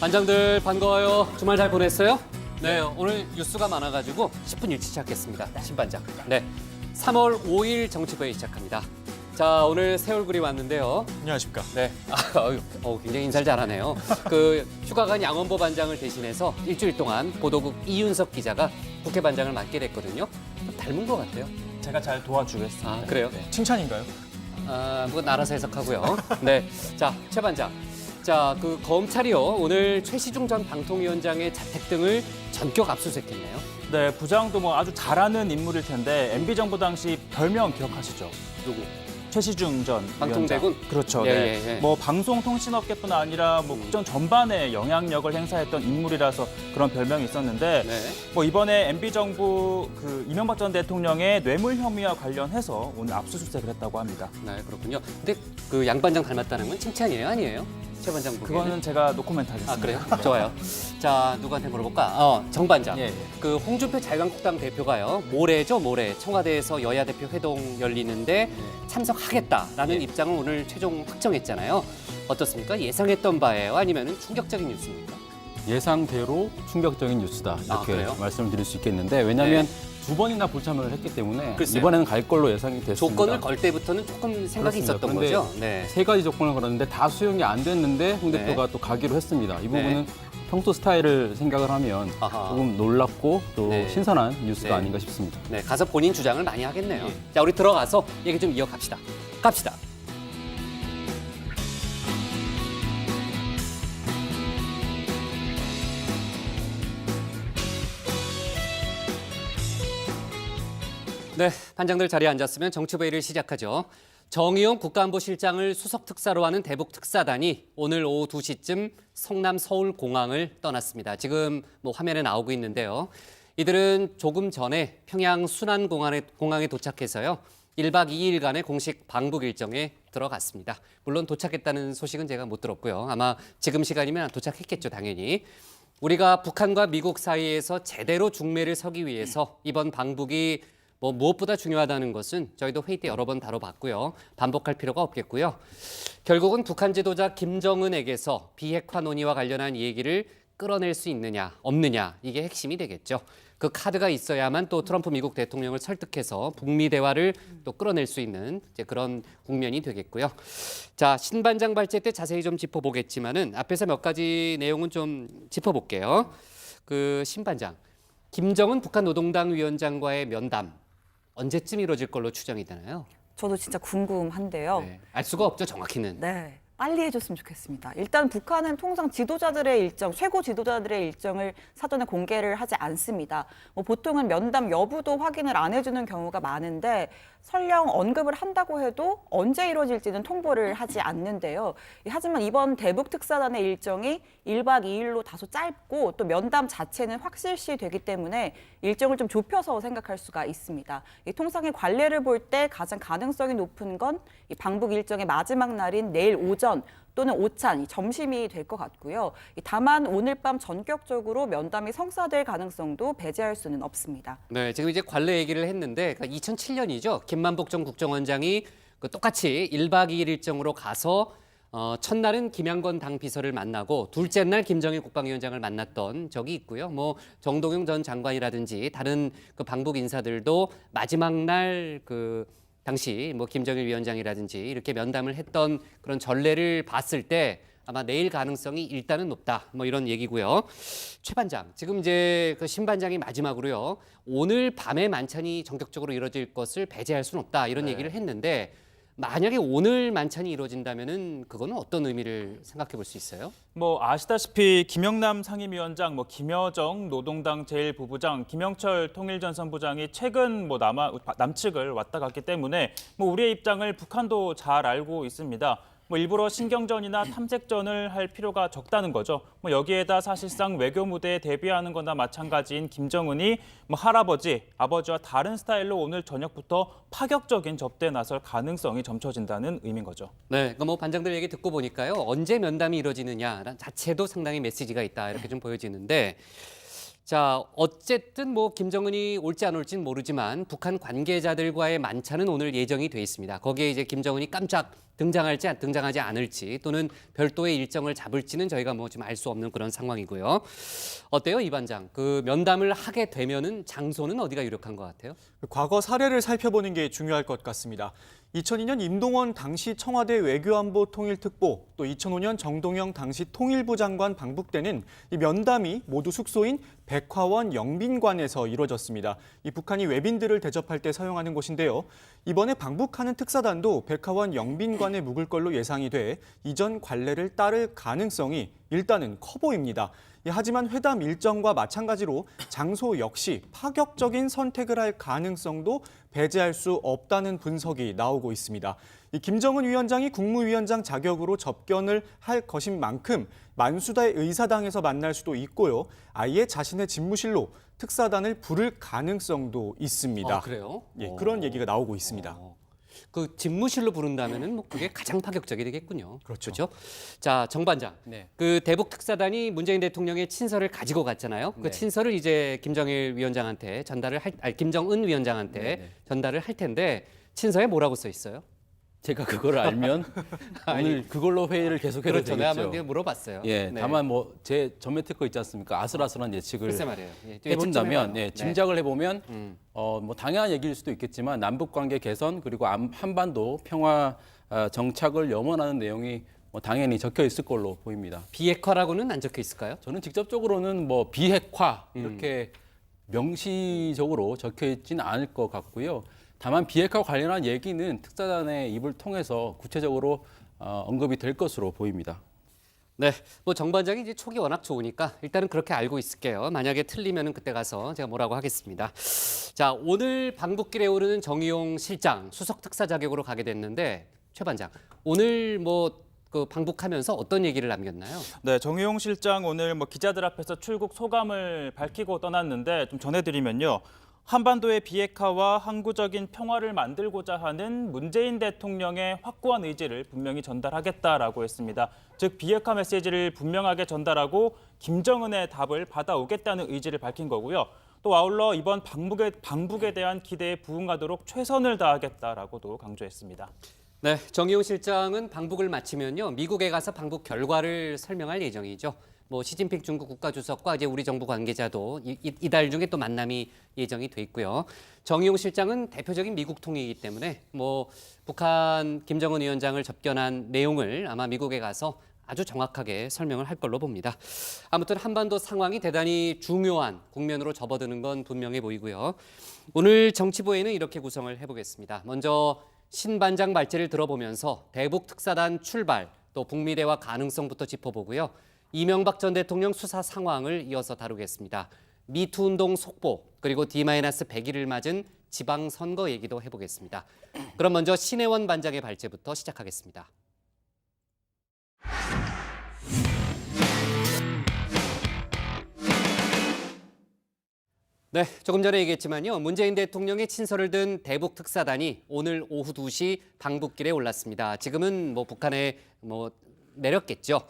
반장들 반가워요. 주말 잘 보냈어요? 네, 오늘 뉴스가 많아가지고 10분 일찍 시작했습니다. 신반장. 네, 3월 5일 정치부회 시작합니다. 자, 오늘 새 얼굴이 왔는데요. 안녕하십니까. 네, 굉장히 인사를 잘하네요. 휴가 간 양원보 반장을 대신해서 일주일 동안 보도국 이윤석 기자가 국회 반장을 맡게 됐거든요. 좀 닮은 것 같아요. 제가 잘 도와주겠습니다. 아, 그래요? 네. 칭찬인가요? 그건 알아서 해석하고요. 네, 자, 최 반장. 자, 검찰이요. 오늘 최시중 전 방통위원장의 자택 등을 전격 압수수색했네요. 네, 부장도 아주 잘하는 인물일 텐데 MB 정부 당시 별명 기억하시죠? 누구? 최시중 전 방통대군? 위원장. 그렇죠. 예, 네. 예, 예. 방송통신업계뿐 아니라 국정 전반에 영향력을 행사했던 인물이라서 그런 별명이 있었는데 네. 이번에 MB 정부 이명박 전 대통령의 뇌물 혐의와 관련해서 오늘 압수수색을 했다고 합니다. 네, 그렇군요. 근데 양 반장 닮았다는 건 칭찬이에요, 아니에요? 최 반장 보기에는? 그거는 제가 노코멘트 하겠습니다. 아, 그래요? 좋아요. 자, 누구한테 물어볼까? 정 반장. 예, 예. 홍준표 자유한국당 대표가요. 모레죠, 모레. 청와대에서 여야 대표 회동 열리는데 참석하겠다라는 입장을 오늘 최종 확정했잖아요. 어떻습니까? 예상했던 바예요? 아니면 충격적인 뉴스입니까? 예상대로 충격적인 뉴스다 이렇게 그래요? 말씀을 드릴 수 있겠는데 왜냐하면 네. 두 번이나 불참을 했기 때문에 글쎄요. 이번에는 갈 걸로 예상이 됐습니다. 조건을 걸 때부터는 조금 생각이 그렇습니다. 있었던 그런데 거죠? 네. 세 가지 조건을 걸었는데 다 수용이 안 됐는데 홍 네. 대표가 또 가기로 했습니다. 이 부분은 네. 평소 스타일을 생각을 하면 아하. 조금 놀랍고 또 네. 신선한 뉴스가 네. 아닌가 싶습니다. 네, 가서 본인 주장을 많이 하겠네요. 자, 우리 들어가서 얘기 좀 이어갑시다. 갑시다. 네, 반장들 자리에 앉았으면 정치부회를 시작하죠. 정의용 국가안보실장을 수석특사로 하는 대북특사단이 오늘 오후 2시쯤 성남 서울공항을 떠났습니다. 지금 화면에 나오고 있는데요. 이들은 조금 전에 평양 순안공항에 도착해서요. 1박 2일간의 공식 방북 일정에 들어갔습니다. 물론 도착했다는 소식은 제가 못 들었고요. 아마 지금 시간이면 도착했겠죠, 당연히. 우리가 북한과 미국 사이에서 제대로 중매를 서기 위해서 이번 방북이 무엇보다 중요하다는 것은 저희도 회의 때 여러 번 다뤄봤고요. 반복할 필요가 없겠고요. 결국은 북한 지도자 김정은에게서 비핵화 논의와 관련한 얘기를 끌어낼 수 있느냐, 없느냐, 이게 핵심이 되겠죠. 그 카드가 있어야만 또 트럼프 미국 대통령을 설득해서 북미 대화를 또 끌어낼 수 있는 그런 국면이 되겠고요. 자, 신반장 발제 때 자세히 좀 짚어보겠지만은 앞에서 몇 가지 내용은 좀 짚어볼게요. 신반장, 김정은 북한 노동당 위원장과의 면담 언제쯤 이루어질 걸로 추정이 되나요? 저도 진짜 궁금한데요. 네, 알 수가 없죠, 정확히는. 네, 빨리 해줬으면 좋겠습니다. 일단 북한은 통상 지도자들의 일정, 최고 지도자들의 일정을 사전에 공개를 하지 않습니다. 보통은 면담 여부도 확인을 안 해주는 경우가 많은데 설령 언급을 한다고 해도 언제 이루어질지는 통보를 하지 않는데요. 하지만 이번 대북특사단의 일정이 1박 2일로 다소 짧고 또 면담 자체는 확실시 되기 때문에 일정을 좀 좁혀서 생각할 수가 있습니다. 통상의 관례를 볼 때 가장 가능성이 높은 건 이 방북 일정의 마지막 날인 내일 오전 또는 오찬, 점심이 될 것 같고요. 다만 오늘 밤 전격적으로 면담이 성사될 가능성도 배제할 수는 없습니다. 네, 지금 이제 관례 얘기를 했는데 2007년이죠. 김만복 전 국정원장이 똑같이 1박 2일 일정으로 가서 첫날은 김양건 당 비서를 만나고 둘째 날 김정일 국방위원장을 만났던 적이 있고요. 정동영 전 장관이라든지 다른 방북 인사들도 마지막 날 당시 김정일 위원장이라든지 이렇게 면담을 했던 그런 전례를 봤을 때 아마 내일 가능성이 일단은 높다. 이런 얘기고요. 최 반장, 지금 이제 신 반장이 마지막으로요. 오늘 밤에 만찬이 전격적으로 이루어질 것을 배제할 수는 없다. 이런 얘기를 했는데 만약에 오늘 만찬이 이루어진다면은 그거는 어떤 의미를 생각해 볼 수 있어요? 아시다시피 김영남 상임위원장, 김여정 노동당 제1부부장, 김영철 통일전선부장이 최근 남측을 왔다 갔기 때문에 우리의 입장을 북한도 잘 알고 있습니다. 일부러 신경전이나 탐색전을 할 필요가 적다는 거죠. 여기에다 사실상 외교 무대에 대비하는 거나 마찬가지인 김정은이 할아버지, 아버지와 다른 스타일로 오늘 저녁부터 파격적인 접대에 나설 가능성이 점쳐진다는 의미인 거죠. 네, 반장들 얘기 듣고 보니까요. 언제 면담이 이루어지느냐 자체도 상당히 메시지가 있다 이렇게 좀 보여지는데 자, 어쨌든 뭐 김정은이 올지 안 올지는 모르지만 북한 관계자들과의 만찬은 오늘 예정이 돼 있습니다. 거기에 이제 김정은이 깜짝 등장하지 않을지 또는 별도의 일정을 잡을지는 저희가 뭐 좀 알 수 없는 그런 상황이고요. 어때요, 이 반장? 그 면담을 하게 되면은 장소는 어디가 유력한 것 같아요? 과거 사례를 살펴보는 게 중요할 것 같습니다. 2002년 임동원 당시 청와대 외교안보 통일특보, 또 2005년 정동영 당시 통일부 장관 방북 때는 이 면담이 모두 숙소인 백화원 영빈관에서 이루어졌습니다. 이 북한이 외빈들을 대접할 때 사용하는 곳인데요. 이번에 방북하는 특사단도 백화원 영빈관에 묵을 걸로 예상이 돼 이전 관례를 따를 가능성이 일단은 커 보입니다. 하지만 회담 일정과 마찬가지로 장소 역시 파격적인 선택을 할 가능성도 배제할 수 없다는 분석이 나오고 있습니다. 이 김정은 위원장이 국무위원장 자격으로 접견을 할 것인 만큼 만수다의 의사당에서 만날 수도 있고요. 아예 자신의 집무실로 특사단을 부를 가능성도 있습니다. 그래요? 그런 얘기가 나오고 있습니다. 그 집무실로 부른다면은 뭐 그게 가장 파격적이 되겠군요. 그렇죠. 자, 정 반장. 네. 그 대북 특사단이 문재인 대통령의 친서를 가지고 갔잖아요. 그 네. 친서를 이제 김정은 위원장한테 네. 전달을 할 텐데 친서에 뭐라고 써 있어요? 제가 그걸 알면 오늘 그걸로 회의를 계속해도 그렇죠. 내가 되겠죠. 한번 물어봤어요. 예, 네. 다만 뭐 제 전매 특허 있지 않습니까? 아슬아슬한 예측을 글쎄 말이에요. 예, 해본다면, 예측 좀 해봐요. 짐작을 해보면 음. 뭐 당연한 얘기일 수도 있겠지만 남북 관계 개선 그리고 한반도 평화 정착을 염원하는 내용이 뭐 당연히 적혀 있을 걸로 보입니다. 비핵화라고는 안 적혀 있을까요? 저는 직접적으로는 뭐 비핵화 음. 이렇게 명시적으로 적혀 있지는 않을 것 같고요. 다만 비핵화 관련한 얘기는 특사단의 입을 통해서 구체적으로 언급이 될 것으로 보입니다. 네, 뭐 정 반장이 이제 촉이 워낙 좋으니까 일단은 그렇게 알고 있을게요. 만약에 틀리면은 그때 가서 제가 뭐라고 하겠습니다. 자, 오늘 방북길에 오르는 정의용 실장 수석 특사 자격으로 가게 됐는데 최 반장 오늘 뭐 그 방북하면서 어떤 얘기를 남겼나요? 네, 정의용 실장 오늘 뭐 기자들 앞에서 출국 소감을 밝히고 떠났는데 좀 전해드리면요. 한반도의 비핵화와 항구적인 평화를 만들고자 하는 문재인 대통령의 확고한 의지를 분명히 전달하겠다라고 했습니다. 즉 비핵화 메시지를 분명하게 전달하고 김정은의 답을 받아오겠다는 의지를 밝힌 거고요. 또 아울러 이번 방북에 대한 기대에 부응하도록 최선을 다하겠다라고도 강조했습니다. 네, 정의용 실장은 방북을 마치면요 미국에 가서 방북 결과를 설명할 예정이죠. 뭐 시진핑 중국 국가주석과 이제 우리 정부 관계자도 이달 중에 또 만남이 예정이 돼 있고요. 정의용 실장은 대표적인 미국 통이기 때문에 뭐 북한 김정은 위원장을 접견한 내용을 아마 미국에 가서 아주 정확하게 설명을 할 걸로 봅니다. 아무튼 한반도 상황이 대단히 중요한 국면으로 접어드는 건 분명해 보이고요. 오늘 정치부회의는 이렇게 구성을 해보겠습니다. 먼저 신 반장 말재를 들어보면서 대북 특사단 출발, 또 북미 대화 가능성부터 짚어보고요. 이명박 전 대통령 수사 상황을 이어서 다루겠습니다. 미투 운동 속보, 그리고 D-100일을 맞은 지방선거 얘기도 해보겠습니다. 그럼 먼저 신혜원 반장의 발제부터 시작하겠습니다. 네, 조금 전에 얘기했지만요. 문재인 대통령의 친서를 든 대북 특사단이 오늘 오후 2시 방북길에 올랐습니다. 지금은 뭐 북한에 내렸겠죠.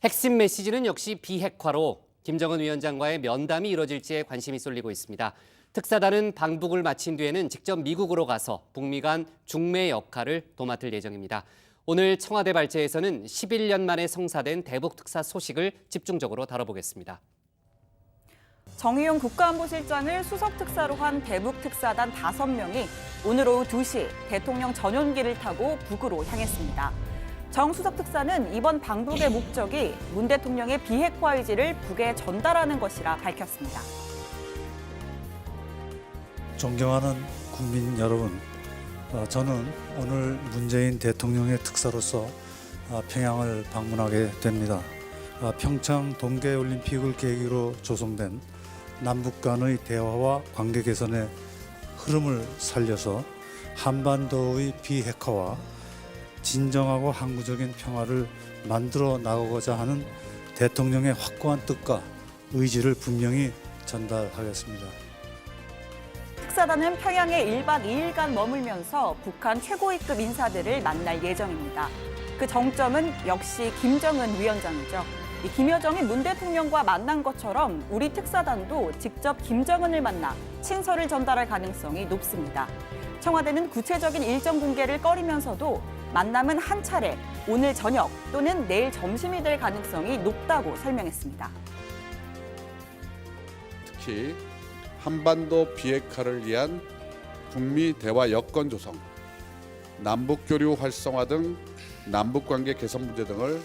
핵심 메시지는 역시 비핵화로 김정은 위원장과의 면담이 이뤄질지에 관심이 쏠리고 있습니다. 특사단은 방북을 마친 뒤에는 직접 미국으로 가서 북미 간 중매 역할을 도맡을 예정입니다. 오늘 청와대 발제에서는 11년 만에 성사된 대북 특사 소식을 집중적으로 다뤄보겠습니다. 정의용 국가안보실장을 수석 특사로 한 대북 특사단 5명이 오늘 오후 2시 대통령 전용기를 타고 북으로 향했습니다. 정 수석 특사는 이번 방북의 목적이 문 대통령의 비핵화 의지를 북에 전달하는 것이라 밝혔습니다. 존경하는 국민 여러분, 저는 오늘 문재인 대통령의 특사로서 평양을 방문하게 됩니다. 평창 동계올림픽을 계기로 조성된 남북 간의 대화와 관계 개선의 흐름을 살려서 한반도의 비핵화와 진정하고 항구적인 평화를 만들어 나가고자 하는 대통령의 확고한 뜻과 의지를 분명히 전달하겠습니다. 특사단은 평양에 1박 2일간 머물면서 북한 최고위급 인사들을 만날 예정입니다. 그 정점은 역시 김정은 위원장이죠. 이 김여정이 문 대통령과 만난 것처럼 우리 특사단도 직접 김정은을 만나 친서를 전달할 가능성이 높습니다. 청와대는 구체적인 일정 공개를 꺼리면서도 만남은 한 차례, 오늘 저녁 또는 내일 점심이 될 가능성이 높다고 설명했습니다. 특히 한반도 비핵화를 위한 북미 대화 여건 조성, 남북 교류 활성화 등 남북 관계 개선 문제 등을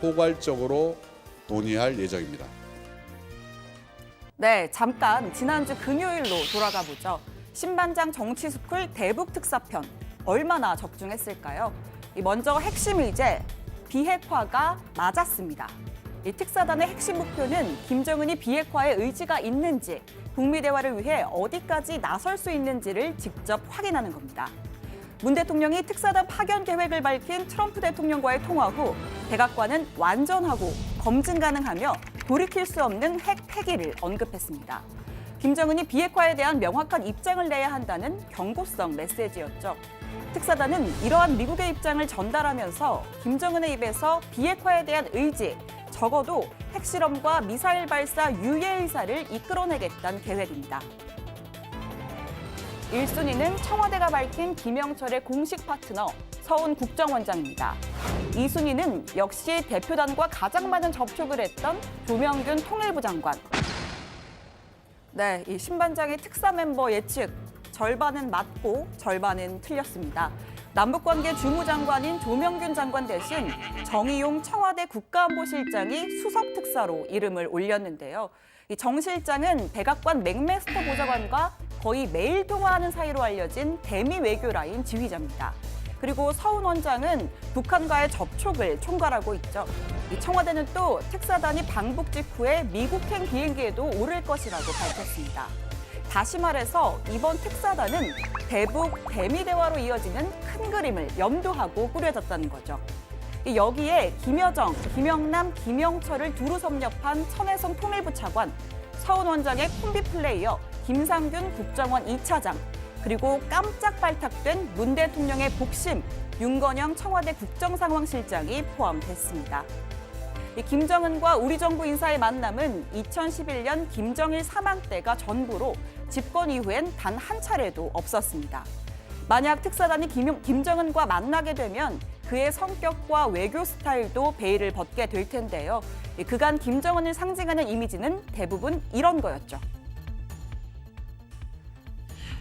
포괄적으로 논의할 예정입니다. 네, 잠깐 지난주 금요일로 돌아가 보죠. 신반장 정치스쿨 대북 특사편 얼마나 적중했을까요? 먼저 핵심 의제 비핵화가 맞았습니다. 이 특사단의 핵심 목표는 김정은이 비핵화에 의지가 있는지, 북미 대화를 위해 어디까지 나설 수 있는지를 직접 확인하는 겁니다. 문 대통령이 특사단 파견 계획을 밝힌 트럼프 대통령과의 통화 후 백악관은 완전하고 검증 가능하며 돌이킬 수 없는 핵 폐기를 언급했습니다. 김정은이 비핵화에 대한 명확한 입장을 내야 한다는 경고성 메시지였죠. 특사단은 이러한 미국의 입장을 전달하면서 김정은의 입에서 비핵화에 대한 의지, 적어도 핵실험과 미사일 발사 유예 의사를 이끌어내겠다는 계획입니다. 1순위는 청와대가 밝힌 김영철의 공식 파트너 서훈 국정원장입니다. 2순위는 역시 대표단과 가장 많은 접촉을 했던 조명균 통일부 장관. 네, 이 신반장의 특사 멤버 예측 절반은 맞고 절반은 틀렸습니다. 남북관계 주무장관인 조명균 장관 대신 정의용 청와대 국가안보실장이 수석특사로 이름을 올렸는데요. 이 정 실장은 백악관 맥메스터 보좌관과 거의 매일 통화하는 사이로 알려진 대미 외교라인 지휘자입니다. 그리고 서훈 원장은 북한과의 접촉을 총괄하고 있죠. 이 청와대는 또 특사단이 방북 직후에 미국행 비행기에도 오를 것이라고 밝혔습니다. 다시 말해서 이번 특사단은 대북 대미 대화로 이어지는 큰 그림을 염두하고 꾸려졌다는 거죠. 여기에 김여정, 김영남, 김영철을 두루 섭렵한 천혜성 통일부 차관, 서훈 원장의 콤비 플레이어 김상균 국정원 2차장, 그리고 깜짝 발탁된 문 대통령의 복심, 윤건영 청와대 국정상황실장이 포함됐습니다. 김정은과 우리 정부 인사의 만남은 2011년 김정일 사망 때가 전부로 집권 이후엔 단 한 차례도 없었습니다. 만약 특사단이 김정은과 만나게 되면 그의 성격과 외교 스타일도 베일을 벗게 될 텐데요. 그간 김정은을 상징하는 이미지는 대부분 이런 거였죠.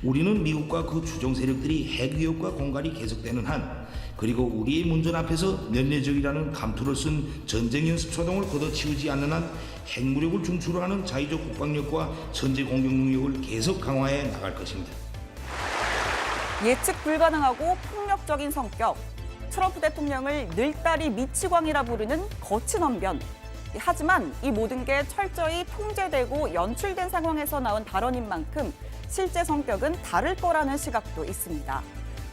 우리는 미국과 그 추종 세력들이 핵 위협과 공갈이 계속되는 한, 그리고 우리의 문전 앞에서 면례적이라는 감투를 쓴 전쟁 연습 소동을 걷어치우지 않는 한 핵무력을 중추로 하는 자위적 국방력과 선제 공격 능력을 계속 강화해 나갈 것입니다. 예측 불가능하고 폭력적인 성격, 트럼프 대통령을 늘따리 미치광이라 부르는 거친 언변. 하지만 이 모든 게 철저히 통제되고 연출된 상황에서 나온 발언인 만큼 실제 성격은 다를 거라는 시각도 있습니다.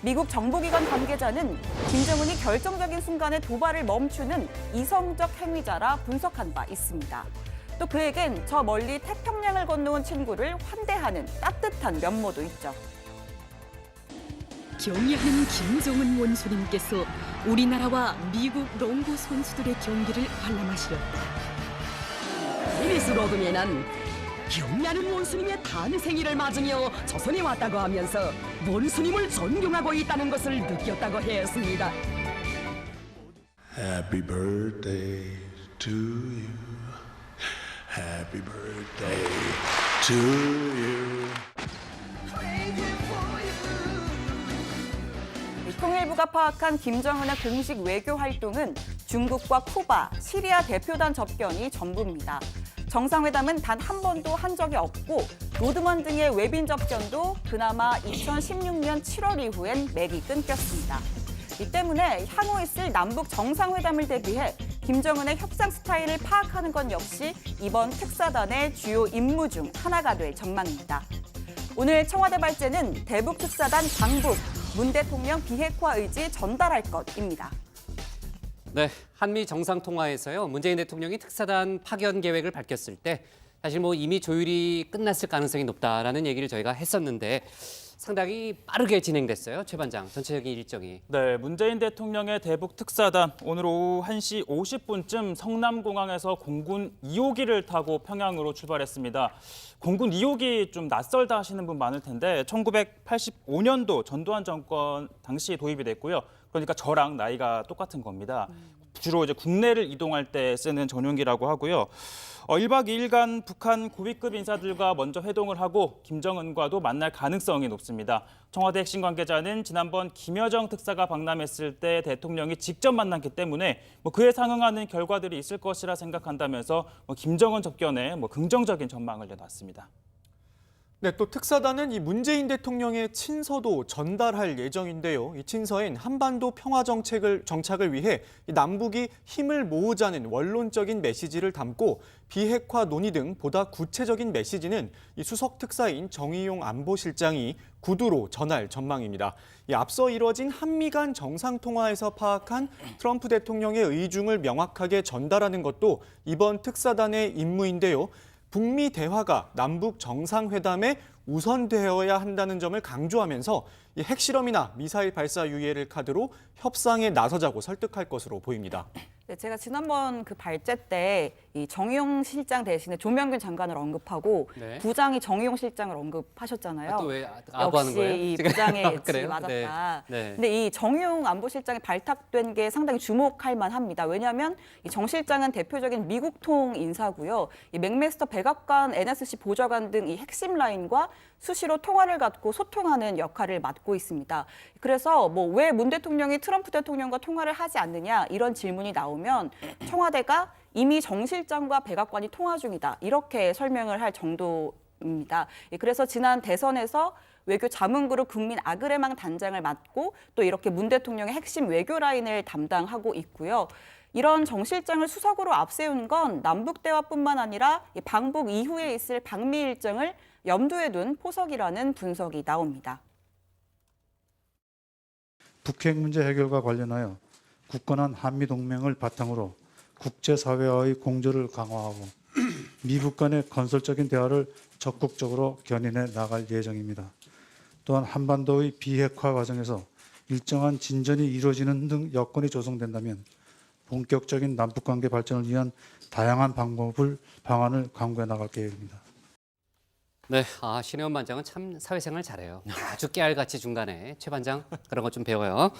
미국 정보기관 관계자는 김정은이 결정적인 순간에 도발을 멈추는 이성적 행위자라 분석한 바 있습니다. 또 그에겐 저 멀리 태평양을 건너온 친구를 환대하는 따뜻한 면모도 있죠. 경의하는 김정은 원수님께서 우리나라와 미국 롱구 선수들의 경기를 관람하시렸다. 이리스 로그에는 경의하는 원수님의 탄생일을 맞으며 조선에 왔다고 하면서 원수님을 존경하고 있다는 것을 느꼈다고 했습니다. Happy birthday to you. Happy birthday to you. 통일부가 파악한 김정은의 공식 외교 활동은 중국과 쿠바, 시리아 대표단 접견이 전부입니다. 정상회담은 단 한 번도 한 적이 없고 로드먼 등의 외빈 접견도 그나마 2016년 7월 이후엔 맥이 끊겼습니다. 이 때문에 향후 있을 남북 정상회담을 대비해 김정은의 협상 스타일을 파악하는 건 역시 이번 특사단의 주요 임무 중 하나가 될 전망입니다. 오늘 청와대 발제는 대북 특사단 방북, 문 대통령 비핵화 의지 전달할 것입니다. 네, 한미 정상통화에서요. 문재인 대통령이 특사단 파견 계획을 밝혔을 때 사실 이미 조율이 끝났을 가능성이 높다라는 얘기를 저희가 했었는데 상당히 빠르게 진행됐어요. 최 반장, 전체적인 일정이. 네, 문재인 대통령의 대북 특사단 오늘 오후 1시 50분쯤 성남공항에서 공군 2호기를 타고 평양으로 출발했습니다. 공군 2호기 좀 낯설다 하시는 분 많을 텐데 1985년도 전두환 정권 당시 도입이 됐고요. 그러니까 저랑 나이가 똑같은 겁니다. 주로 이제 국내를 이동할 때 쓰는 전용기라고 하고요. 1박 2일간 북한 고위급 인사들과 먼저 회동을 하고 김정은과도 만날 가능성이 높습니다. 청와대 핵심 관계자는 지난번 김여정 특사가 방남했을 때 대통령이 직접 만났기 때문에 그에 상응하는 결과들이 있을 것이라 생각한다면서 김정은 접견에 긍정적인 전망을 내놨습니다. 네, 또 특사단은 이 문재인 대통령의 친서도 전달할 예정인데요. 이 친서엔 한반도 평화 정착을 위해 이 남북이 힘을 모으자는 원론적인 메시지를 담고 비핵화 논의 등 보다 구체적인 메시지는 이 수석 특사인 정의용 안보실장이 구두로 전할 전망입니다. 이 앞서 이뤄진 한미 간 정상통화에서 파악한 트럼프 대통령의 의중을 명확하게 전달하는 것도 이번 특사단의 임무인데요. 북미 대화가 남북 정상회담에 우선되어야 한다는 점을 강조하면서 이 핵실험이나 미사일 발사 유예를 카드로 협상에 나서자고 설득할 것으로 보입니다. 네, 제가 지난번 그 발제 때 이 정의용 실장 대신에 조명균 장관을 언급하고 네. 부장이 정의용 실장을 언급하셨잖아요. 또 왜 아부하는 거예요? 역시 이 부장의 예측이 그래요? 맞았다. 네. 네. 근데 이 정의용 안보실장이 발탁된 게 상당히 주목할 만합니다. 왜냐하면 이 정 실장은 대표적인 미국통 인사고요. 이 맥메스터 백악관, NSC 보좌관 등 이 핵심 라인과 수시로 통화를 갖고 소통하는 역할을 맡고 있습니다. 그래서 왜 문 대통령이 트럼프 대통령과 통화를 하지 않느냐 이런 질문이 나오면 청와대가 이미 정 실장과 백악관이 통화 중이다 이렇게 설명을 할 정도입니다. 그래서 지난 대선에서 외교 자문그룹 국민 아그레망 단장을 맡고 또 이렇게 문 대통령의 핵심 외교 라인을 담당하고 있고요. 이런 정 실장을 수석으로 앞세운 건 남북 대화뿐만 아니라 방북 이후에 있을 방미 일정을 염두에 둔 포석이라는 분석이 나옵니다. 북핵 문제 해결과 관련하여 굳건한 한미동맹을 바탕으로 국제사회와의 공조를 강화하고 미북 간의 건설적인 대화를 적극적으로 견인해 나갈 예정입니다. 또한 한반도의 비핵화 과정에서 일정한 진전이 이루어지는 등 여건이 조성된다면 본격적인 남북관계 발전을 위한 다양한 방안을 강구해 나갈 계획입니다. 네, 신혜원 반장은 참 사회생활 잘해요. 아주 깨알같이 중간에 최 반장 그런 것 좀 배워요.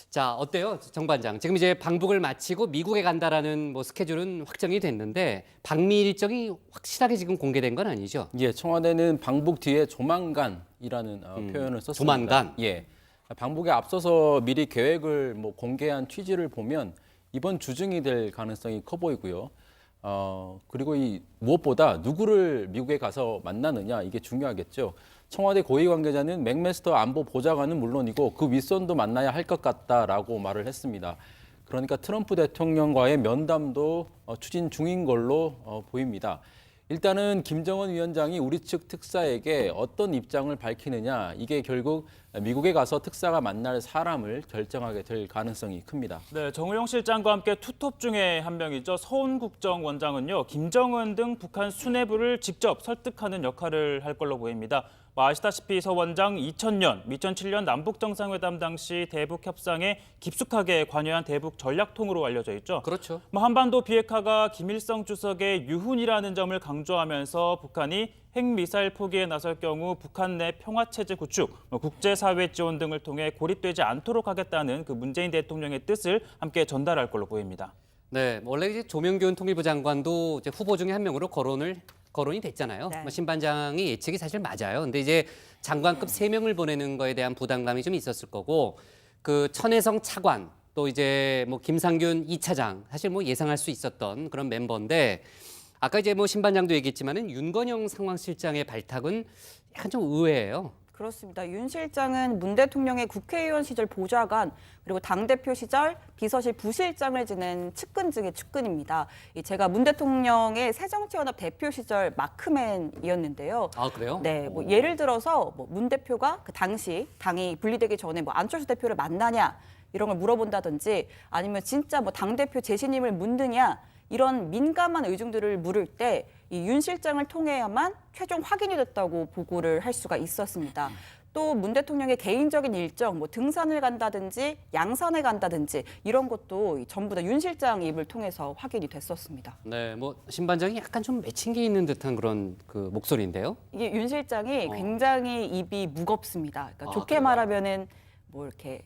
자, 어때요, 정 반장? 지금 이제 방북을 마치고 미국에 간다라는 스케줄은 확정이 됐는데 방미 일정이 확실하게 지금 공개된 건 아니죠? 예, 청와대는 방북 뒤에 조만간이라는 표현을 썼습니다. 조만간. 예, 방북에 앞서서 미리 계획을 공개한 취지를 보면 이번 주중이 될 가능성이 커 보이고요. 그리고 무엇보다 누구를 미국에 가서 만나느냐 이게 중요하겠죠. 청와대 고위 관계자는 맥메스터 안보 보좌관은 물론이고 그 윗선도 만나야 할 것 같다라고 말을 했습니다. 그러니까 트럼프 대통령과의 면담도 추진 중인 걸로 보입니다. 일단은 김정은 위원장이 우리 측 특사에게 어떤 입장을 밝히느냐 이게 결국 미국에 가서 특사가 만날 사람을 결정하게 될 가능성이 큽니다. 네, 정의용 실장과 함께 투톱 중에 한 명이죠. 서훈 국정원장은요, 김정은 등 북한 수뇌부를 직접 설득하는 역할을 할 걸로 보입니다. 아시다시피 서 원장 2000년, 2007년 남북 정상회담 당시 대북 협상에 깊숙하게 관여한 대북 전략통으로 알려져 있죠. 그렇죠. 한반도 비핵화가 김일성 주석의 유훈이라는 점을 강조하면서 북한이 핵미사일 포기에 나설 경우 북한 내 평화체제 구축, 국제사회 지원 등을 통해 고립되지 않도록 하겠다는 그 문재인 대통령의 뜻을 함께 전달할 걸로 보입니다. 네, 원래 이제 조명균 통일부 장관도 이제 후보 중에 한 명으로 거론이 됐잖아요. 네. 신 반장이 예측이 사실 맞아요. 근데 이제 장관급 3명을 보내는 거에 대한 부담감이 좀 있었을 거고, 그 천혜성 차관, 또 이제 김상균 2차장, 사실 예상할 수 있었던 그런 멤버인데, 아까 이제 신 반장도 얘기했지만은 윤건영 상황실장의 발탁은 약간 좀 의외예요. 그렇습니다. 윤 실장은 문 대통령의 국회의원 시절 보좌관 그리고 당대표 시절 비서실 부실장을 지낸 측근 중의 측근입니다. 제가 문 대통령의 새정치연합 대표 시절 마크맨이었는데요. 아, 그래요? 네, 예를 들어서 문 대표가 그 당시 당이 분리되기 전에 안철수 대표를 만나냐 이런 걸 물어본다든지 아니면 진짜 당대표 재신임을 묻느냐 이런 민감한 의중들을 물을 때 이 윤 실장을 통해야만 최종 확인이 됐다고 보고를 할 수가 있었습니다. 또 문 대통령의 개인적인 일정, 뭐 등산을 간다든지 양산에 간다든지 이런 것도 전부 다 윤 실장 입을 통해서 확인이 됐었습니다. 네, 뭐 신반장이 약간 좀 맺힌 게 있는 듯한 그런 그 목소리인데요. 이게 윤 실장이 굉장히 입이 무겁습니다. 그러니까 좋게 그래요? 말하면은 뭐 이렇게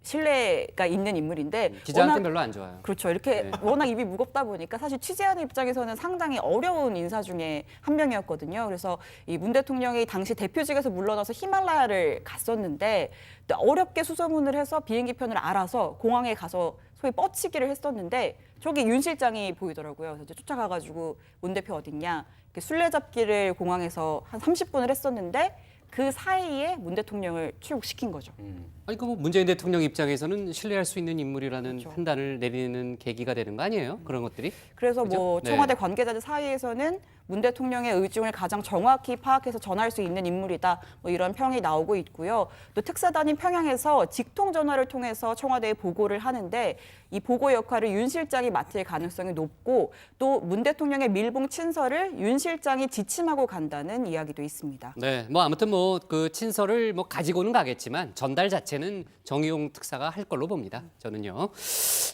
신뢰가 있는 인물인데 기자한테 워낙 별로 안 좋아요. 그렇죠. 이렇게 네. 워낙 입이 무겁다 보니까 사실 취재하는 입장에서는 상당히 어려운 인사 중에 한 명이었거든요. 그래서 이 문 대통령이 당시 대표직에서 물러나서 히말라야를 갔었는데 또 어렵게 수소문을 해서 비행기 편을 알아서 공항에 가서 소위 뻗치기를 했었는데 저기 윤 실장이 보이더라고요. 그래서 이제 쫓아가가지고 문 대표 어딨냐 이렇게 술래잡기를 공항에서 한 30분을 했었는데 그 사이에 문 대통령을 출국시킨 거죠. 아니 그 뭐 문재인 대통령 입장에서는 신뢰할 수 있는 인물이라는 그렇죠. 판단을 내리는 계기가 되는 거 아니에요? 그런 것들이? 그래서 뭐 그죠? 청와대 네. 관계자들 사이에서는 문 대통령의 의중을 가장 정확히 파악해서 전할 수 있는 인물이다. 뭐 이런 평이 나오고 있고요. 또 특사단이 평양에서 직통 전화를 통해서 청와대에 보고를 하는데 이 보고 역할을 윤 실장이 맡을 가능성이 높고 또 문 대통령의 밀봉 친서를 윤 실장이 지침하고 간다는 이야기도 있습니다. 네, 뭐 아무튼 뭐 그 친서를 뭐 가지고는 가겠지만 전달 자체는 정의용 특사가 할 걸로 봅니다. 저는요.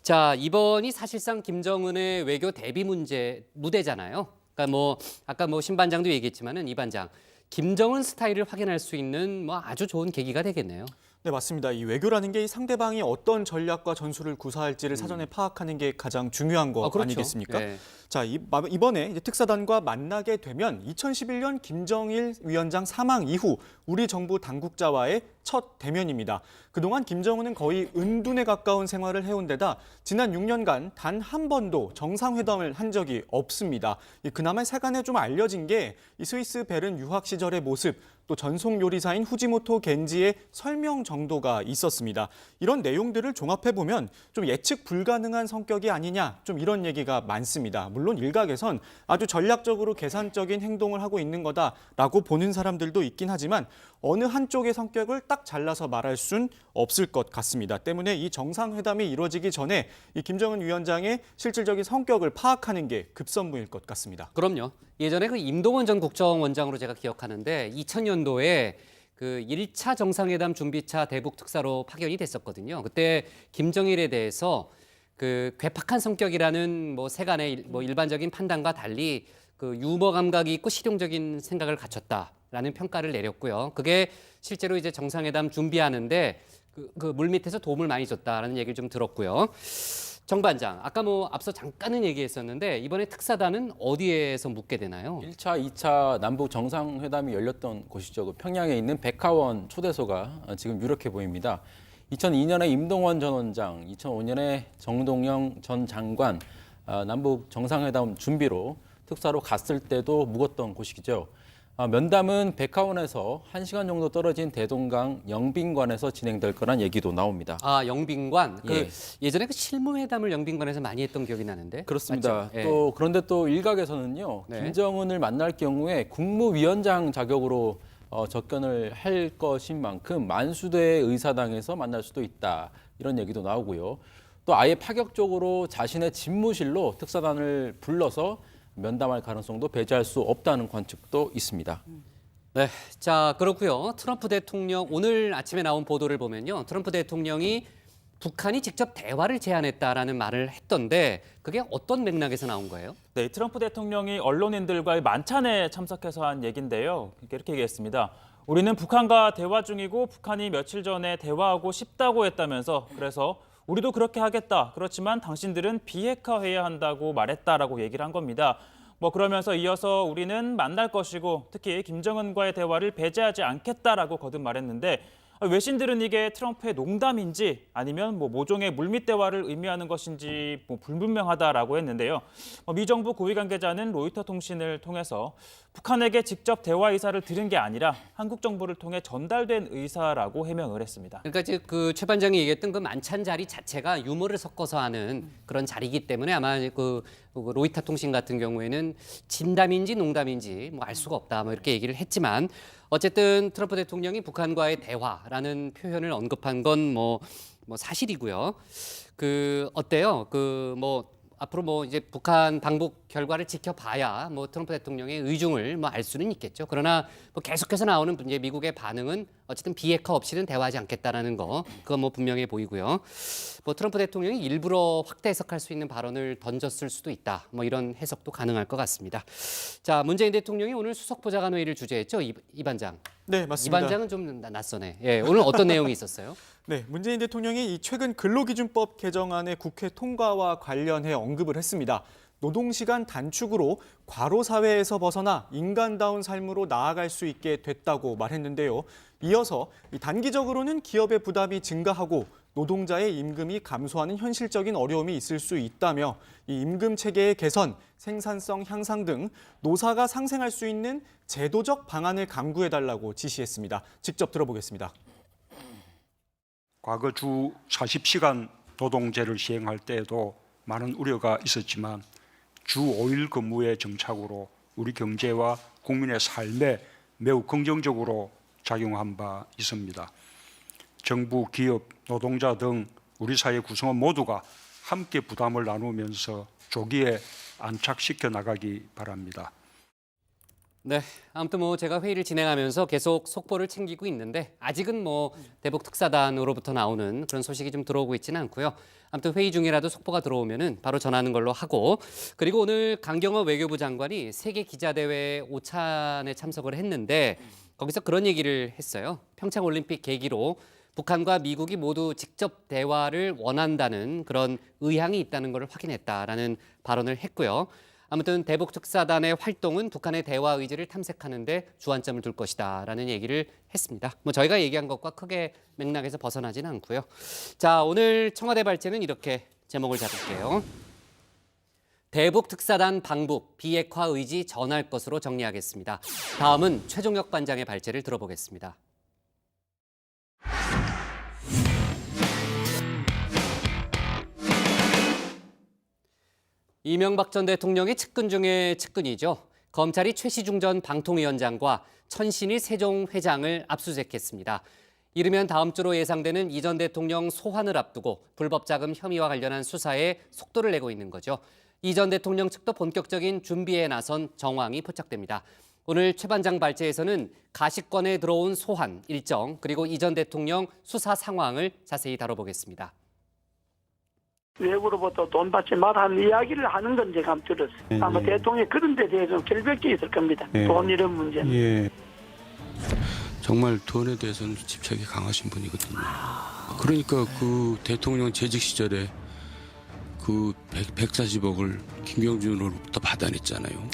자, 이번이 사실상 김정은의 외교 대비 무대잖아요. 그러니까 뭐 아까 뭐 신 반장도 얘기했지만은 이 반장 김정은 스타일을 확인할 수 있는 뭐 아주 좋은 계기가 되겠네요. 네, 맞습니다. 이 외교라는 게 이 상대방이 어떤 전략과 전술을 구사할지를 사전에 파악하는 게 가장 중요한 거 그렇죠. 아니겠습니까? 네. 자, 이번에 이제 특사단과 만나게 되면 2011년 김정일 위원장 사망 이후 우리 정부 당국자와의 첫 대면입니다. 그동안 김정은은 거의 은둔에 가까운 생활을 해온 데다 지난 6년간 단 한 번도 정상회담을 한 적이 없습니다. 그나마 세간에 좀 알려진 게 이 스위스 베른 유학 시절의 모습, 또 전속 요리사인 후지모토 겐지의 설명 정도가 있었습니다. 이런 내용들을 종합해보면 좀 예측 불가능한 성격이 아니냐, 좀 이런 얘기가 많습니다. 물론 일각에선 아주 전략적으로 계산적인 행동을 하고 있는 거다라고 보는 사람들도 있긴 하지만 어느 한쪽의 성격을 딱 잘라서 말할 순 없을 것 같습니다. 때문에 이 정상회담이 이루어지기 전에 이 김정은 위원장의 실질적인 성격을 파악하는 게 급선무일 것 같습니다. 그럼요. 예전에 그 임동원 전 국정원장으로 제가 기억하는데 2000년도에 그 1차 정상회담 준비차 대북 특사로 파견이 됐었거든요. 그때 김정일에 대해서 그 괴팍한 성격이라는 뭐 세간의 뭐 일반적인 판단과 달리 그 유머 감각이 있고 실용적인 생각을 갖췄다라는 평가를 내렸고요. 그게 실제로 이제 정상회담 준비하는데 그 물밑에서 도움을 많이 줬다라는 얘기를 좀 들었고요. 정 반장, 아까 뭐 앞서 잠깐은 얘기했었는데 이번에 특사단은 어디에서 묵게 되나요? 1차, 2차 남북 정상회담이 열렸던 곳이죠. 그 평양에 있는 백화원 초대소가 지금 유력해 보입니다. 2002년에 임동원 전 원장, 2005년에 정동영 전 장관 남북 정상회담 준비로 특사로 갔을 때도 묵었던 곳이죠. 면담은 백화원에서 1시간 정도 떨어진 대동강 영빈관에서 진행될 거란 얘기도 나옵니다. 아, 영빈관. 예. 예전에 그 실무회담을 영빈관에서 많이 했던 기억이 나는데. 그렇습니다. 맞죠? 예. 또 그런데 또 일각에서는요. 네. 김정은을 만날 경우에 국무위원장 자격으로 접견을 할 것인 만큼 만수대의 의사당에서 만날 수도 있다. 이런 얘기도 나오고요. 또 아예 파격적으로 자신의 집무실로 특사단을 불러서 면담할 가능성도 배제할 수 없다는 관측도 있습니다. 네, 자 그렇고요. 트럼프 대통령 오늘 아침에 나온 보도를 보면요, 트럼프 대통령이 북한이 직접 대화를 제안했다라는 말을 했던데 그게 어떤 맥락에서 나온 거예요? 네, 트럼프 대통령이 언론인들과의 만찬에 참석해서 한 얘기인데요. 이렇게 얘기했습니다. 우리는 북한과 대화 중이고 북한이 며칠 전에 대화하고 싶다고 했다면서 그래서 우리도 그렇게 하겠다. 그렇지만 당신들은 비핵화해야 한다고 말했다라고 얘기를 한 겁니다. 뭐 그러면서 이어서 우리는 만날 것이고 특히 김정은과의 대화를 배제하지 않겠다라고 거듭 말했는데 외신들은 이게 트럼프의 농담인지 아니면 뭐 모종의 물밑 대화를 의미하는 것인지 뭐 불분명하다라고 했는데요. 미 정부 고위 관계자는 로이터 통신을 통해서 북한에게 직접 대화 의사를 들은 게 아니라 한국 정부를 통해 전달된 의사라고 해명을 했습니다. 그러니까 이제 그 최 반장이 얘기했던 그 만찬 자리 자체가 유머를 섞어서 하는 그런 자리이기 때문에 아마 그 로이터 통신 같은 경우에는 진담인지 농담인지 뭐 알 수가 없다 뭐 이렇게 얘기를 했지만 어쨌든 트럼프 대통령이 북한과의 대화라는 표현을 언급한 건 뭐 사실이고요. 그 어때요? 그 뭐 앞으로 뭐 이제 북한 방북 결과를 지켜봐야 뭐 트럼프 대통령의 의중을 뭐 알 수는 있겠죠. 그러나 뭐 계속해서 나오는 이제 미국의 반응은 어쨌든 비핵화 없이는 대화하지 않겠다라는 거, 그건 뭐 분명해 보이고요. 뭐 트럼프 대통령이 일부러 확대 해석할 수 있는 발언을 던졌을 수도 있다. 뭐 이런 해석도 가능할 것 같습니다. 자, 문재인 대통령이 오늘 수석보좌관 회의를 주재했죠, 이 반장. 네, 이 맞습니다. 반장은 좀 낯서네. 예, 오늘 어떤 내용이 있었어요? 네, 문재인 대통령이 이 최근 근로기준법 개정안의 국회 통과와 관련해 언급을 했습니다. 노동시간 단축으로 과로사회에서 벗어나 인간다운 삶으로 나아갈 수 있게 됐다고 말했는데요. 이어서 단기적으로는 기업의 부담이 증가하고 노동자의 임금이 감소하는 현실적인 어려움이 있을 수 있다며 이 임금 체계의 개선, 생산성 향상 등 노사가 상생할 수 있는 제도적 방안을 강구해달라고 지시했습니다. 직접 들어보겠습니다. 과거 주 40시간 노동제를 시행할 때에도 많은 우려가 있었지만 주 5일 근무의 정착으로 우리 경제와 국민의 삶에 매우 긍정적으로 작용한 바 있습니다. 정부, 기업, 노동자 등 우리 사회 구성원 모두가 함께 부담을 나누면서 조기에 안착시켜 나가기 바랍니다. 네, 아무튼 뭐 제가 회의를 진행하면서 계속 속보를 챙기고 있는데 아직은 뭐 대북 특사단으로부터 나오는 그런 소식이 좀 들어오고 있지는 않고요. 아무튼 회의 중이라도 속보가 들어오면은 바로 전하는 걸로 하고, 그리고 오늘 강경화 외교부 장관이 세계 기자대회 오찬에 참석을 했는데 거기서 그런 얘기를 했어요. 평창 올림픽 계기로 북한과 미국이 모두 직접 대화를 원한다는 그런 의향이 있다는 것을 확인했다라는 발언을 했고요. 아무튼 대북 특사단의 활동은 북한의 대화 의지를 탐색하는 데 주안점을 둘 것이다라는 얘기를 했습니다. 뭐 저희가 얘기한 것과 크게 맥락에서 벗어나지는 않고요. 자, 오늘 청와대 발제는 이렇게 제목을 잡을게요. 대북 특사단 방북, 비핵화 의지 전할 것으로 정리하겠습니다. 다음은 최종혁 반장의 발제를 들어보겠습니다. 이명박 전 대통령의 측근 중에 측근이죠. 검찰이 최시중 전 방통위원장과 천신희 세종회장을 압수수색했습니다. 이르면 다음 주로 예상되는 이 전 대통령 소환을 앞두고 불법 자금 혐의와 관련한 수사에 속도를 내고 있는 거죠. 이 전 대통령 측도 본격적인 준비에 나선 정황이 포착됩니다. 오늘 최 반장 발제에서는 가시권에 들어온 소환 일정, 그리고 이 전 대통령 수사 상황을 자세히 다뤄보겠습니다. 외국으로부터 돈 받지 말라는 이야기를 하는 건 제가 들었어요. 아마 대통령이 그런 데 대해서 결백해 있을 겁니다. 돈 이런 문제는. 정말 돈에 대해서는 집착이 강하신 분이거든요. 그러니까 그 대통령 재직 시절에 그 140억을 김경준으로부터 받아냈잖아요.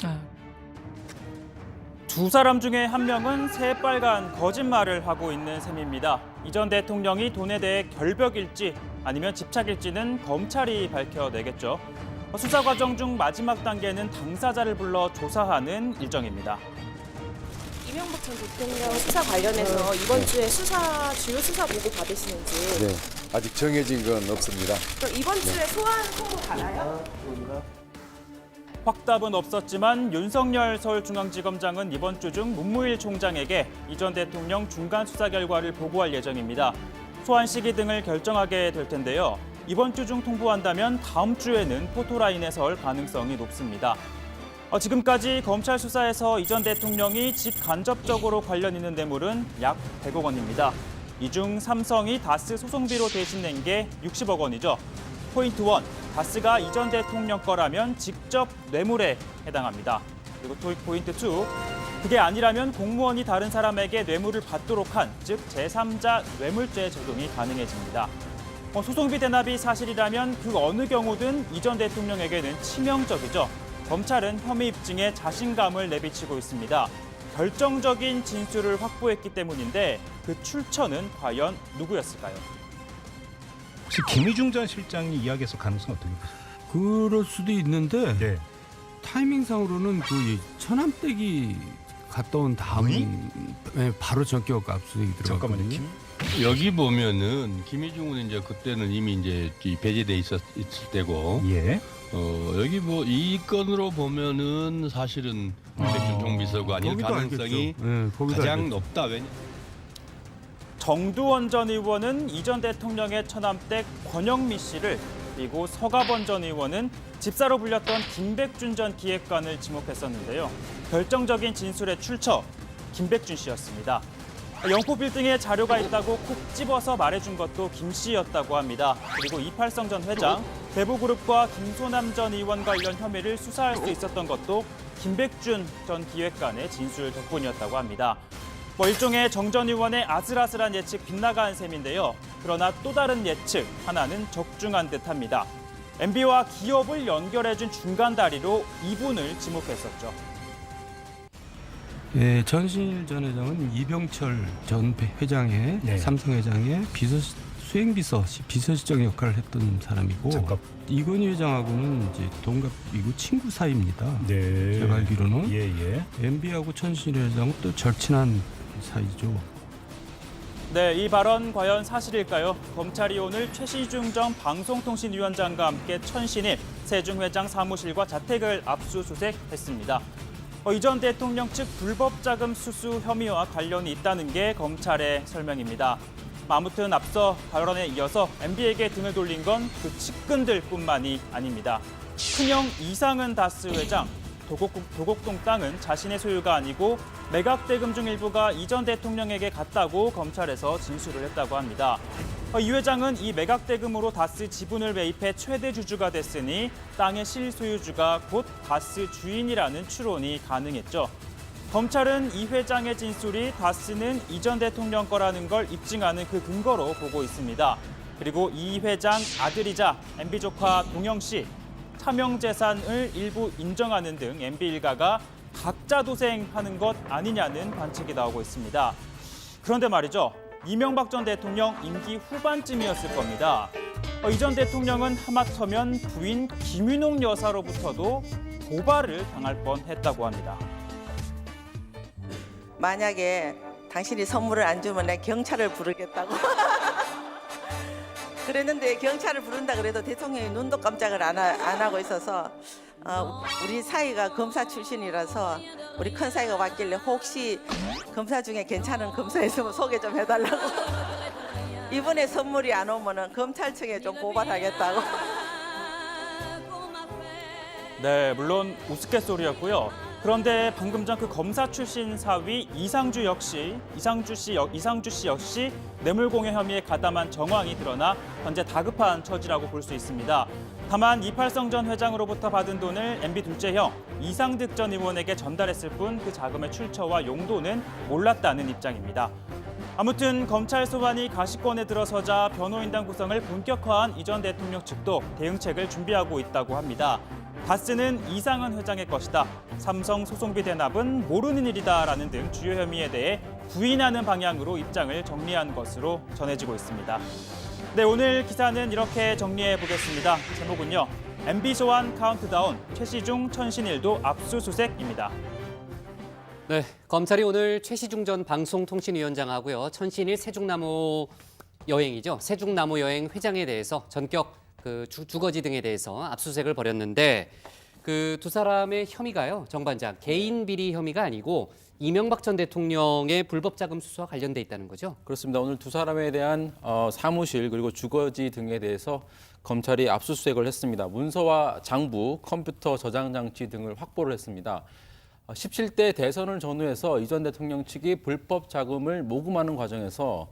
두 사람 중에 한 명은 새빨간 거짓말을 하고 있는 셈입니다. 이 전 대통령이 돈에 대해 결벽일지 아니면 집착일지는 검찰이 밝혀내겠죠. 수사 과정 중 마지막 단계는 당사자를 불러 조사하는 일정입니다. 이명박 전 대통령 수사 관련해서 이번 주에 주요 수사 보고 받으시는지. 네, 아직 정해진 건 없습니다. 그럼 이번 주에 소환 통보 가나요? 확답은 없었지만 윤석열 서울중앙지검장은 이번 주 중 문무일 총장에게 이 전 대통령 중간 수사 결과를 보고할 예정입니다. 소환 시기 등을 결정하게 될 텐데요. 이번 주 중 통보한다면 다음 주에는 포토라인에 설 가능성이 높습니다. 지금까지 검찰 수사에서 이 전 대통령이 직간접적으로 관련 있는 뇌물은 약 100억 원입니다. 이 중 삼성이 다스 소송비로 대신 낸 게 60억 원이죠. 포인트 1, 다스가 이 전 대통령 거라면 직접 뇌물에 해당합니다. 그리고 포인트 2, 그게 아니라면 공무원이 다른 사람에게 뇌물을 받도록 한, 즉 제3자 뇌물죄 적용이 가능해집니다. 소송비 대납이 사실이라면 그 어느 경우든 이 전 대통령에게는 치명적이죠. 검찰은 혐의 입증에 자신감을 내비치고 있습니다. 결정적인 진술을 확보했기 때문인데 그 출처는 과연 누구였을까요? 혹시 김의중 전 실장이 이야기해서 가능성 어떻게 보세요? 그럴 수도 있는데 네. 타이밍상으로는 그 천암댁이 갔다 온 다음에 바로 전격 압수수색이 들어갔거든요. 잠깐만요. 여기 보면은 김의중은 이제 그때는 이미 이제 배제돼 있을 때고, 예. 여기 뭐 이 건으로 보면은 사실은 백준 총비서관일 가능성이 가장 알겠죠. 높다. 왜냐? 정두원 전 의원은 이 전 대통령의 처남댁 권영미 씨를 그리고 서가번 전 의원은 집사로 불렸던 김백준 전 기획관을 지목했었는데요. 결정적인 진술의 출처, 김백준 씨였습니다. 영포 빌딩에 자료가 있다고 콕 집어서 말해준 것도 김 씨였다고 합니다. 그리고 이팔성 전 회장, 대보그룹과 김소남 전 의원 관련 혐의를 수사할 수 있었던 것도 김백준 전 기획관의 진술 덕분이었다고 합니다. 일종의 정 전 의원의 아슬아슬한 예측 빗나간 셈인데요. 그러나 또 다른 예측 하나는 적중한 듯합니다. MB와 기업을 연결해준 중간 다리로 이분을 지목했었죠. 예, 전신일 전 회장은 이병철 전 회장의 삼성 회장의 비서실장 역할을 했던 사람이고 이건희 회장하고는 이제 동갑이고 친구 사이입니다. 제가 알기로는 MB하고 전신일 회장은 또 절친한 사이죠. 네, 이 발언 과연 사실일까요? 검찰이 오늘 최시중 전 방송통신위원장과 함께 천신일 세중회장 사무실과 자택을 압수수색했습니다. 이 전 대통령 측 불법 자금 수수 혐의와 관련이 있다는 게 검찰의 설명입니다. 아무튼 앞서 발언에 이어서 MB에게 등을 돌린 건 그 측근들뿐만이 아닙니다. 큰형 이상은 다스 회장, 도곡동 땅은 자신의 소유가 아니고 매각 대금 중 일부가 이 전 대통령에게 갔다고 검찰에서 진술을 했다고 합니다. 이 회장은 이 매각 대금으로 다스 지분을 매입해 최대 주주가 됐으니 땅의 실소유주가 곧 다스 주인이라는 추론이 가능했죠. 검찰은 이 회장의 진술이 다스는 이 전 대통령 거라는 걸 입증하는 그 근거로 보고 있습니다. 그리고 이 회장 아들이자 MB 조카 동영 씨, 차명 재산을 일부 인정하는 등 MB 일가가 각자 도생하는 것 아니냐는 관측이 나오고 있습니다. 그런데 말이죠. 이명박 전 대통령 임기 후반쯤이었을 겁니다. 이 전 대통령은 하마터면 부인 김윤옥 여사로부터도 고발을 당할 뻔했다고 합니다. 만약에 당신이 선물을 안 주면 내가 경찰을 부르겠다고. 그랬는데 경찰을 부른다 그래도 대통령이 눈도 깜짝을 안 하고 있어서 우리 사이가 검사 출신이라서 우리 큰 사이가 왔길래 혹시 검사 중에 괜찮은 검사 있으면 소개 좀 해달라고. 이번에 선물이 안 오면은 검찰청에 좀 고발하겠다고. 네, 물론 우스갯소리였고요. 그런데 방금 전 그 검사 출신 사위 이상주 씨 역시 뇌물공여 혐의에 가담한 정황이 드러나 현재 다급한 처지라고 볼 수 있습니다. 다만 이팔성 전 회장으로부터 받은 돈을 MB 둘째 형 이상득 전 의원에게 전달했을 뿐 그 자금의 출처와 용도는 몰랐다는 입장입니다. 아무튼 검찰 소환이 가시권에 들어서자 변호인단 구성을 본격화한 이 전 대통령 측도 대응책을 준비하고 있다고 합니다. 다스는 이상은 회장의 것이다. 삼성 소송비 대납은 모르는 일이다라는 등 주요 혐의에 대해 부인하는 방향으로 입장을 정리한 것으로 전해지고 있습니다. 네, 오늘 기사는 이렇게 정리해 보겠습니다. 제목은요. MB 소환 카운트다운, 최시중, 천신일도 압수수색입니다. 네, 검찰이 오늘 최시중 전 방송통신위원장하고요. 천신일 세종나무 여행이죠. 세종나무 여행 회장에 대해서 전격 주거지 등에 대해서 압수수색을 벌였는데 그 두 사람의 혐의가요. 정반장 개인 비리 혐의가 아니고 이명박 전 대통령의 불법 자금 수수와 관련돼 있다는 거죠. 그렇습니다. 오늘 두 사람에 대한 사무실 그리고 주거지 등에 대해서 검찰이 압수수색을 했습니다. 문서와 장부, 컴퓨터 저장 장치 등을 확보를 했습니다. 17대 대선을 전후해서 이 전 대통령 측이 불법 자금을 모금하는 과정에서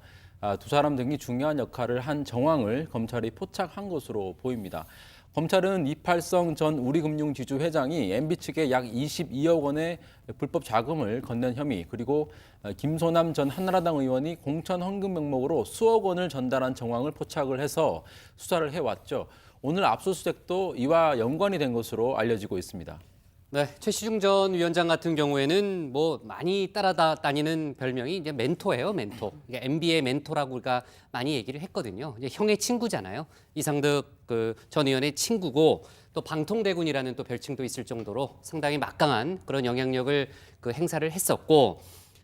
두 사람 등이 중요한 역할을 한 정황을 검찰이 포착한 것으로 보입니다. 검찰은 이팔성 전 우리금융지주 회장이 MB 측에 약 22억 원의 불법 자금을 건넨 혐의, 그리고 김소남 전 한나라당 의원이 공천 헌금 명목으로 수억 원을 전달한 정황을 포착을 해서 수사를 해왔죠. 오늘 압수수색도 이와 연관이 된 것으로 알려지고 있습니다. 네, 최시중 전 위원장 같은 경우에는 뭐 많이 따라다니는 별명이 이제 멘토예요, 멘토. 그러니까 MB의 멘토라고 우리가 많이 얘기를 했거든요. 이제 형의 친구잖아요. 이상득 전 의원의 친구고 또 방통대군이라는 또 별칭도 있을 정도로 상당히 막강한 그런 영향력을 행사를 했었고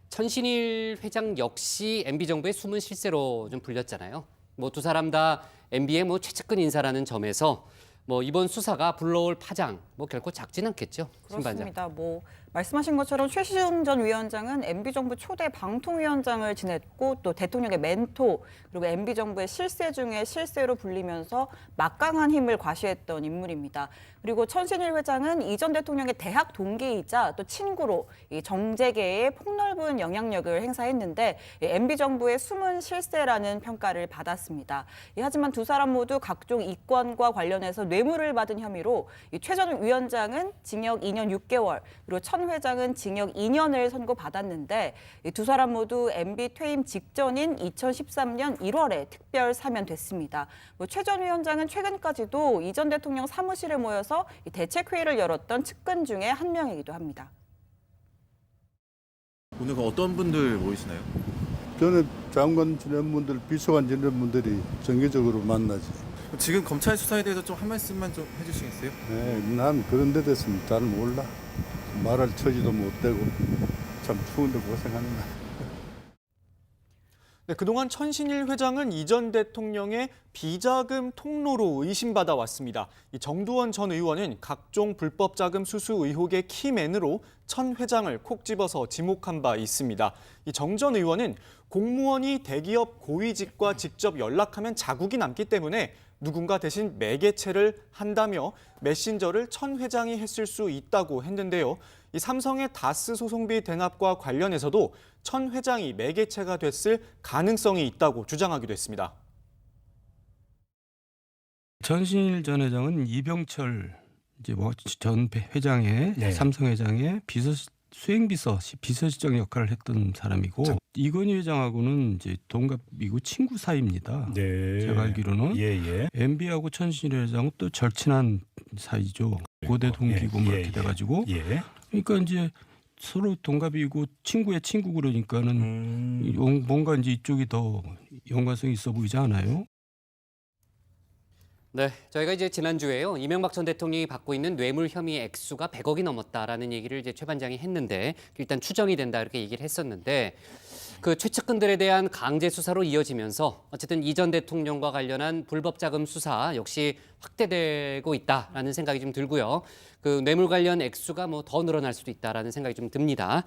천신일 회장 역시 MB 정부의 숨은 실세로 좀 불렸잖아요. 뭐 두 사람 다 MB의 뭐 최측근 인사라는 점에서 뭐 이번 수사가 불러올 파장 뭐 결코 작진 않겠죠. 신 반장. 그렇습니다. 뭐 말씀하신 것처럼 최시중 전 위원장은 MB정부 초대 방통위원장을 지냈고 또 대통령의 멘토 그리고 MB정부의 실세 중에 실세로 불리면서 막강한 힘을 과시했던 인물입니다. 그리고 천신일 회장은 이 전 대통령의 대학 동기이자 또 친구로 이 정재계에 폭넓은 영향력을 행사했는데 MB정부의 숨은 실세라는 평가를 받았습니다. 하지만 두 사람 모두 각종 이권과 관련해서 뇌물을 받은 혐의로 최 전 위원장은 징역 2년 6개월 그리고 천 회장은 징역 2년을 선고받았는데 이 두 사람 모두 MB 퇴임 직전인 2013년 1월에 특별 사면됐습니다. 최 전 위원장은 최근까지도 이 전 대통령 사무실에 모여서 대책회의를 열었던 측근 중에 한 명이기도 합니다. 오늘 어떤 분들 모이시나요? 저는 장관 지낸 분들, 비서관 지낸 분들이 정기적으로 만나지. 지금 검찰 수사에 대해서 좀 한 말씀만 좀 해주시겠어요? 네, 난 그런 데 대해서는 잘 몰라. 말할 처지도 못 되고 참 추운데 고생한다. 네, 그동안 천신일 회장은 이 전 대통령의 비자금 통로로 의심받아 왔습니다. 이 정두원 전 의원은 각종 불법 자금 수수 의혹의 키맨으로 천 회장을 콕 집어서 지목한 바 있습니다. 이 정 전 의원은 공무원이 대기업 고위직과 직접 연락하면 자국이 남기 때문에 누군가 대신 매개체를 한다며 메신저를 천 회장이 했을 수 있다고 했는데요. 이 삼성의 다스 소송비 대납과 관련해서도 천 회장이 매개체가 됐을 가능성이 있다고 주장하기도 했습니다. 천신일 전 회장은 이병철 전 회장의 삼성 회장의 비서실장 역할을 했던 사람이고 이건희 회장하고는 이제 동갑이고 친구 사이입니다. 제가 알기로는 MB하고 천신일 회장은 또 절친한 사이죠. 고대 동기고 뭐 이렇게 돼가지고 그러니까 이제 서로 동갑이고 친구의 친구 그러니까는 뭔가 이제 이쪽이 더 연관성이 있어 보이지 않아요? 네, 저희가 이제 지난주에요. 이명박 전 대통령이 받고 있는 뇌물 혐의 액수가 100억이 넘었다라는 얘기를 이제 최 반장이 했는데 일단 추정이 된다 이렇게 얘기를 했었는데 그 최측근들에 대한 강제 수사로 이어지면서 어쨌든 이 전 대통령과 관련한 불법 자금 수사 역시 확대되고 있다라는 생각이 좀 들고요. 그 뇌물 관련 액수가 뭐 더 늘어날 수도 있다라는 생각이 좀 듭니다.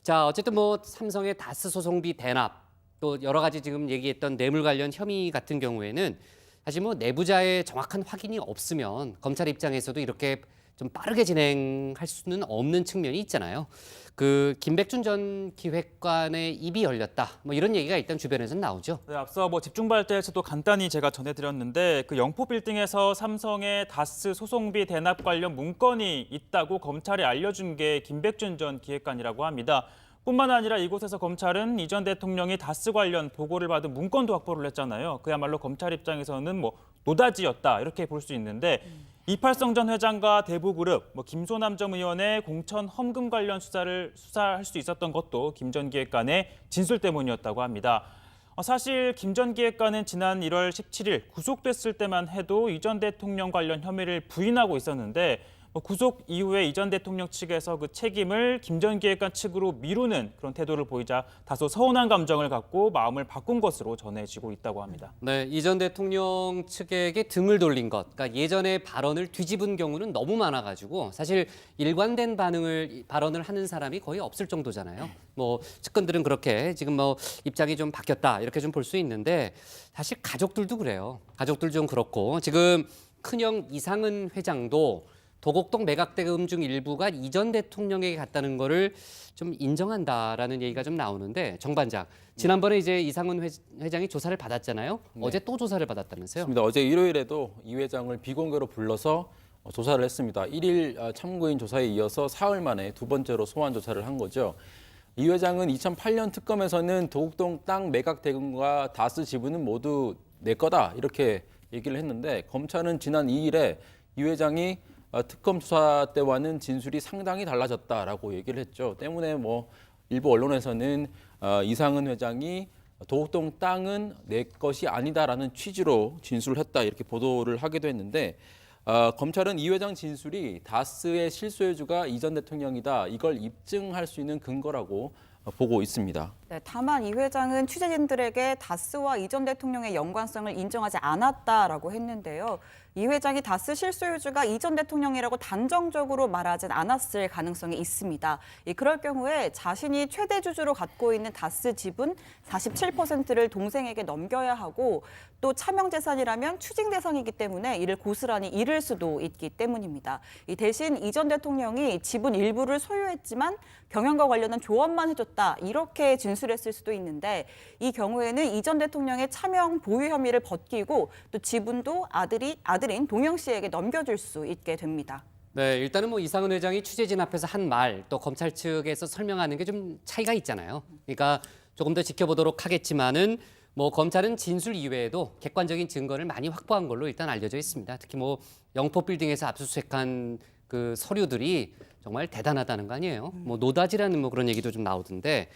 자, 어쨌든 뭐 삼성의 다스 소송비 대납 또 여러 가지 지금 얘기했던 뇌물 관련 혐의 같은 경우에는 사실 뭐 내부자의 정확한 확인이 없으면 검찰 입장에서도 이렇게 좀 빠르게 진행할 수는 없는 측면이 있잖아요. 그 김백준 전 기획관의 입이 열렸다. 뭐 이런 얘기가 일단 주변에서 나오죠. 네, 앞서 뭐 집중발대에서도 간단히 제가 전해드렸는데 그 영포빌딩에서 삼성의 다스 소송비 대납 관련 문건이 있다고 검찰에 알려준 게 김백준 전 기획관이라고 합니다. 뿐만 아니라 이곳에서 검찰은 이 전 대통령이 다스 관련 보고를 받은 문건도 확보를 했잖아요. 그야말로 검찰 입장에서는 뭐 노다지였다 이렇게 볼 수 있는데 이팔성 전 회장과 대부그룹, 김소남 전 의원의 공천 험금 관련 수사할 수 있었던 것도 김 전 기획관의 진술 때문이었다고 합니다. 사실 김 전 기획관은 지난 1월 17일 구속됐을 때만 해도 이 전 대통령 관련 혐의를 부인하고 있었는데 구속 이후에 이 전 대통령 측에서 그 책임을 김 전 기획관 측으로 미루는 그런 태도를 보이자 다소 서운한 감정을 갖고 마음을 바꾼 것으로 전해지고 있다고 합니다. 네, 이 전 대통령 측에게 등을 돌린 것, 그러니까 예전의 발언을 뒤집은 경우는 너무 많아가지고 사실 일관된 발언을 하는 사람이 거의 없을 정도잖아요. 뭐 측근들은 그렇게 지금 뭐 입장이 좀 바뀌었다 이렇게 좀 볼 수 있는데 사실 가족들도 그래요. 가족들 좀 그렇고 지금 큰형 이상은 회장도 도곡동 매각대금 중 일부가 이 전 대통령에게 갔다는 거를 좀 인정한다라는 얘기가 좀 나오는데 정 반장, 지난번에 이제 이상은 회장이 조사를 받았잖아요. 어제 또 조사를 받았다면서요? 맞습니다. 어제 일요일에도 이 회장을 비공개로 불러서 조사를 했습니다. 1일 참고인 조사에 이어서 사흘 만에 두 번째로 소환 조사를 한 거죠. 이 회장은 2008년 특검에서는 도곡동 땅 매각 대금과 다스 지분은 모두 내 거다 이렇게 얘기를 했는데 검찰은 지난 2일에 이 회장이 특검 수사 때와는 진술이 상당히 달라졌다라고 얘기를 했죠. 때문에 뭐 일부 언론에서는 이상은 회장이 도곡동 땅은 내 것이 아니다라는 취지로 진술을 했다 이렇게 보도를 하기도 했는데 검찰은 이 회장 진술이 다스의 실소유주가 이 전 대통령이다 이걸 입증할 수 있는 근거라고 보고 있습니다. 네, 다만 이 회장은 취재진들에게 다스와 이 전 대통령의 연관성을 인정하지 않았다라고 했는데요. 이 회장이 다스 실소유주가 이 전 대통령이라고 단정적으로 말하진 않았을 가능성이 있습니다. 그럴 경우에 자신이 최대 주주로 갖고 있는 다스 지분 47%를 동생에게 넘겨야 하고 또 차명 재산이라면 추징 대상이기 때문에 이를 고스란히 잃을 수도 있기 때문입니다. 대신 이 전 대통령이 지분 일부를 소유했지만 경영과 관련한 조언만 해줬다 이렇게 진술했을 수도 있는데 이 경우에는 이 전 대통령의 차명 보유 혐의를 벗기고 또 지분도 아들인 동영 씨에게 넘겨줄 수 있게 됩니다. 네, 일단은 뭐 이상은 회장이 취재진 앞에서 한 말, 또 검찰 측에서 설명하는 게 좀 차이가 있잖아요. 그러니까 조금 더 지켜보도록 하겠지만은 뭐 검찰은 진술 이외에도 객관적인 증거를 많이 확보한 걸로 일단 알려져 있습니다. 특히 뭐 영포 빌딩에서 압수수색한 그 서류들이 정말 대단하다는 거 아니에요. 뭐 노다지라는 뭐 그런 얘기도 좀 나오던데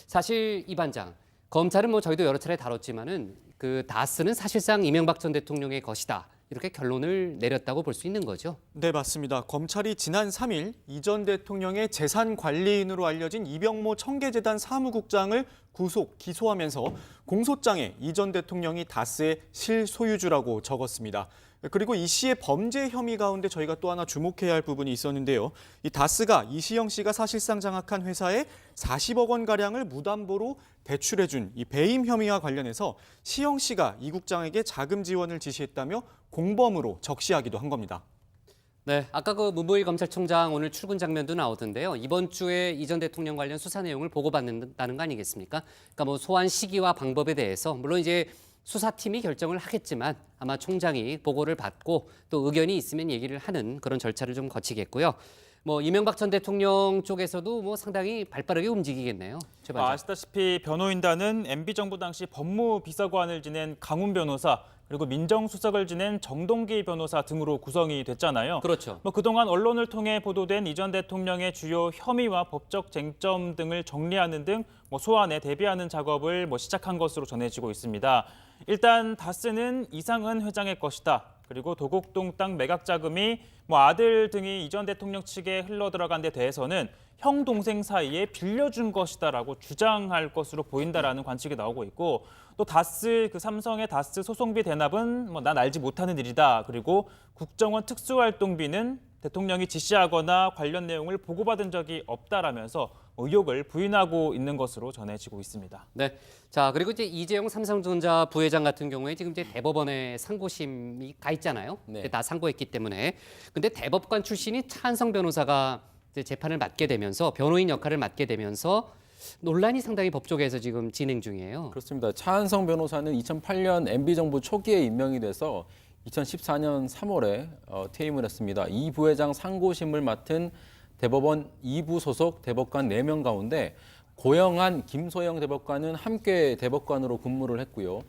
사실 이 반장 검찰은 뭐 저희도 여러 차례 다뤘지만은 그 다스는 사실상 이명박 전 대통령의 것이다. 이렇게 결론을 내렸다고 볼 수 있는 거죠. 네, 맞습니다. 검찰이 지난 3일 이 전 대통령의 재산 관리인으로 알려진 이병모 청계재단 사무국장을 구속, 기소하면서 공소장에 이 전 대통령이 다스의 실소유주라고 적었습니다. 그리고 이 씨의 범죄 혐의 가운데 저희가 또 하나 주목해야 할 부분이 있었는데요. 이 다스가 이시영 씨가 사실상 장악한 회사에 40억 원가량을 무담보로 대출해준 이 배임 혐의와 관련해서 시영 씨가 이 국장에게 자금 지원을 지시했다며 공범으로 적시하기도 한 겁니다. 네, 아까 그 문보일 검찰총장 오늘 출근 장면도 나오던데요. 이번 주에 이 전 대통령 관련 수사 내용을 보고받는다는 거 아니겠습니까? 그러니까 뭐 소환 시기와 방법에 대해서 물론 이제 수사팀이 결정을 하겠지만 아마 총장이 보고를 받고 또 의견이 있으면 얘기를 하는 그런 절차를 좀 거치겠고요. 뭐 이명박 전 대통령 쪽에서도 뭐 상당히 발빠르게 움직이겠네요. 최 반장. 아시다시피 변호인단은 MB정부 당시 법무비서관을 지낸 강훈 변호사 그리고 민정수석을 지낸 정동기 변호사 등으로 구성이 됐잖아요. 그렇죠. 뭐 그동안 언론을 통해 보도된 이 전 대통령의 주요 혐의와 법적 쟁점 등을 정리하는 등 뭐 소환에 대비하는 작업을 뭐 시작한 것으로 전해지고 있습니다. 일단 다스는 이상은 회장의 것이다. 그리고 도곡동 땅 매각 자금이 뭐 아들 등이 이 전 대통령 측에 흘러들어간 데 대해서는 형 동생 사이에 빌려준 것이다라고 주장할 것으로 보인다라는 관측이 나오고 있고 또 다스 그 삼성의 다스 소송비 대납은 뭐 난 알지 못하는 일이다. 그리고 국정원 특수활동비는 대통령이 지시하거나 관련 내용을 보고받은 적이 없다라면서 의혹을 부인하고 있는 것으로 전해지고 있습니다. 네. 자, 그리고 이제 이재용 삼성전자 부회장 같은 경우에 지금 이제 대법원에 상고심이 가 있잖아요. 네. 다 상고했기 때문에. 근데 대법관 출신이 차한성 변호사가 이제 재판을 맡게 되면서 변호인 역할을 맡게 되면서 논란이 상당히 법조계에서 지금 진행 중이에요. 그렇습니다. 차한성 변호사는 2008년 MB정부 초기에 임명이 돼서 2014년 3월에 퇴임을 했습니다. 이 부회장 상고심을 맡은 대법원 2부 소속 대법관 4명 가운데 고영한, 김소영 대법관은 함께 대법관으로 근무를 했고요.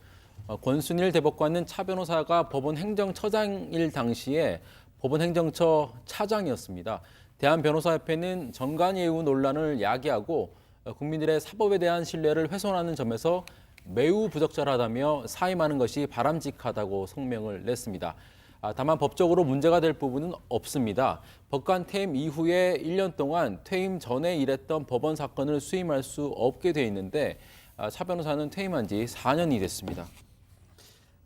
권순일 대법관은 차 변호사가 법원 행정처장일 당시에 법원 행정처 차장이었습니다. 대한변호사협회는 정관예우 논란을 야기하고 국민들의 사법에 대한 신뢰를 훼손하는 점에서 매우 부적절하다며 사임하는 것이 바람직하다고 성명을 냈습니다. 다만 법적으로 문제가 될 부분은 없습니다. 법관 퇴임 이후에 1년 동안 퇴임 전에 일했던 법원 사건을 수임할 수 없게 돼 있는데 차 변호사는 퇴임한 지 4년이 됐습니다.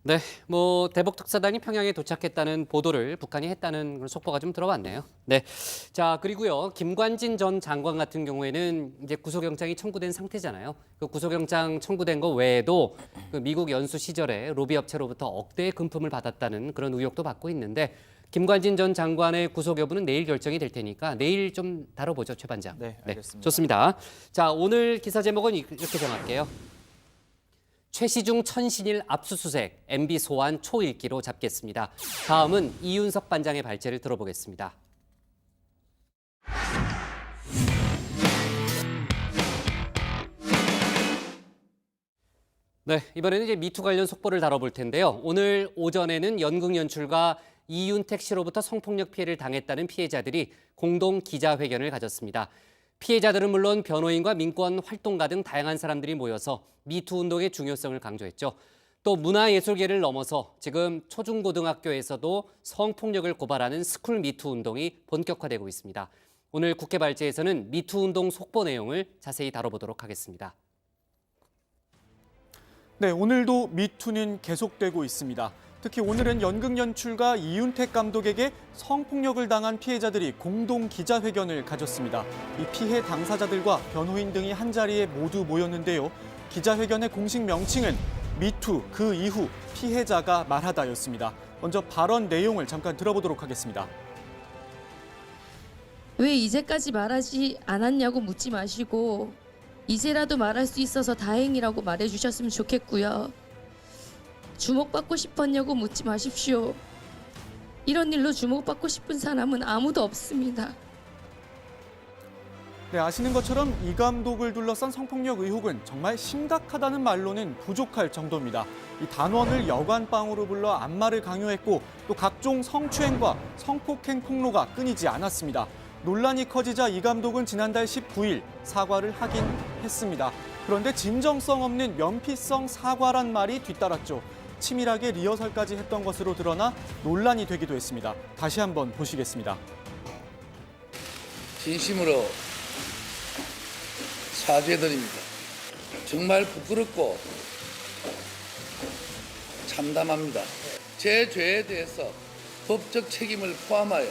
네, 뭐 대북 특사단이 평양에 도착했다는 보도를 북한이 했다는 그런 속보가 좀 들어왔네요. 네, 자 그리고요 김관진 전 장관 같은 경우에는 이제 구속영장이 청구된 상태잖아요. 그 구속영장 청구된 거 외에도 그 미국 연수 시절에 로비 업체로부터 억대의 금품을 받았다는 그런 의혹도 받고 있는데 김관진 전 장관의 구속 여부는 내일 결정이 될 테니까 내일 좀 다뤄보죠, 최 반장. 네, 알겠습니다. 좋습니다. 자 오늘 기사 제목은 이렇게 정할게요. 최시중 천신일 압수수색, MB 소환 초읽기로 잡겠습니다. 다음은 이윤석 반장의 발제를 들어보겠습니다. 네, 이번에는 이제 미투 관련 속보를 다뤄볼 텐데요. 오늘 오전에는 연극 연출가 이윤택 씨로부터 성폭력 피해를 당했다는 피해자들이 공동 기자회견을 가졌습니다. 피해자들은 물론 변호인과 민권 활동가 등 다양한 사람들이 모여서 미투 운동의 중요성을 강조했죠. 또 문화예술계를 넘어서 지금 초중고등학교에서도 성폭력을 고발하는 스쿨 미투 운동이 본격화되고 있습니다. 오늘 국회 발제에서는 미투 운동 속보 내용을 자세히 다뤄보도록 하겠습니다. 네, 오늘도 미투는 계속되고 있습니다. 특히 오늘은 연극 연출가 이윤택 감독에게 성폭력을 당한 피해자들이 공동 기자회견을 가졌습니다. 이 피해 당사자들과 변호인 등이 한자리에 모두 모였는데요. 기자회견의 공식 명칭은 미투 그 이후 피해자가 말하다였습니다. 먼저 발언 내용을 잠깐 들어보도록 하겠습니다. 왜 이제까지 말하지 않았냐고 묻지 마시고 이제라도 말할 수 있어서 다행이라고 말해주셨으면 좋겠고요. 주목받고 싶었냐고 묻지 마십시오. 이런 일로 주목받고 싶은 사람은 아무도 없습니다. 네, 아시는 것처럼 이 감독을 둘러싼 성폭력 의혹은 정말 심각하다는 말로는 부족할 정도입니다. 이 단원을 여관방으로 불러 안마를 강요했고 또 각종 성추행과 성폭행 폭로가 끊이지 않았습니다. 논란이 커지자 이 감독은 지난달 19일 사과를 하긴 했습니다. 그런데 진정성 없는 면피성 사과란 말이 뒤따랐죠. 치밀하게 리허설까지 했던 것으로 드러나 논란이 되기도 했습니다. 다시 한번 보시겠습니다. 진심으로 사죄드립니다. 정말 부끄럽고 참담합니다. 제 죄에 대해서 법적 책임을 포함하여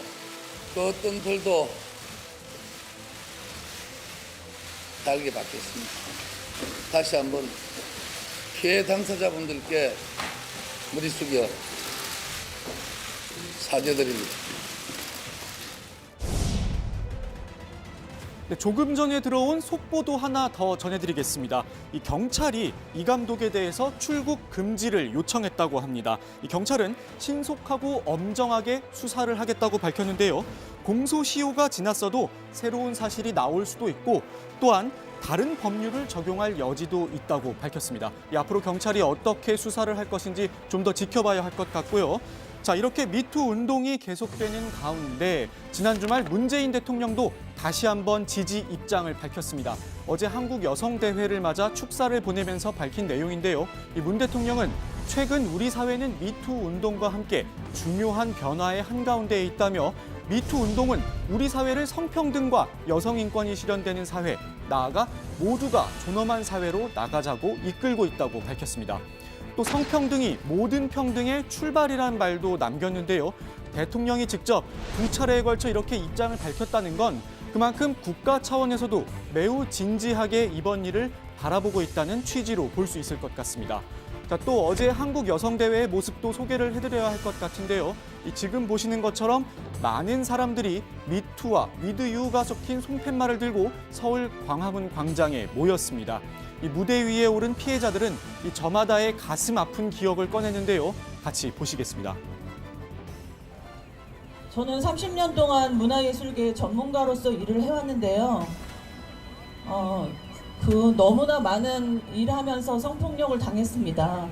그 어떤 벌도 달게 받겠습니다. 다시 한번 피해 당사자분들께 무리 숙여 사죄드립니다. 네, 조금 전에 들어온 속보도 하나 더 전해드리겠습니다. 이 경찰이 이 감독에 대해서 출국 금지를 요청했다고 합니다. 이 경찰은 신속하고 엄정하게 수사를 하겠다고 밝혔는데요. 공소시효가 지났어도 새로운 사실이 나올 수도 있고 또한 다른 법률을 적용할 여지도 있다고 밝혔습니다. 앞으로 경찰이 어떻게 수사를 할 것인지 좀 더 지켜봐야 할 것 같고요. 자, 이렇게 미투 운동이 계속되는 가운데 지난 주말 문재인 대통령도 다시 한번 지지 입장을 밝혔습니다. 어제 한국 여성대회를 맞아 축사를 보내면서 밝힌 내용인데요. 이 문 대통령은 최근 우리 사회는 미투 운동과 함께 중요한 변화의 한가운데에 있다며 미투 운동은 우리 사회를 성평등과 여성 인권이 실현되는 사회, 나아가 모두가 존엄한 사회로 나가자고 이끌고 있다고 밝혔습니다. 또 성평등이 모든 평등의 출발이란 말도 남겼는데요. 대통령이 직접 두 차례에 걸쳐 이렇게 입장을 밝혔다는 건 그만큼 국가 차원에서도 매우 진지하게 이번 일을 바라보고 있다는 취지로 볼 수 있을 것 같습니다. 자, 또 어제 한국 여성대회의 모습도 소개를 해드려야 할 것 같은데요. 지금 보시는 것처럼 많은 사람들이 미투와 위드유가 적힌 손팻말을 들고 서울 광화문 광장에 모였습니다. 이 무대 위에 오른 피해자들은 이 저마다의 가슴 아픈 기억을 꺼내는데요. 같이 보시겠습니다. 저는 30년 동안 문화예술계 전문가로서 일을 해왔는데요. 너무나 많은 일하면서 성폭력을 당했습니다.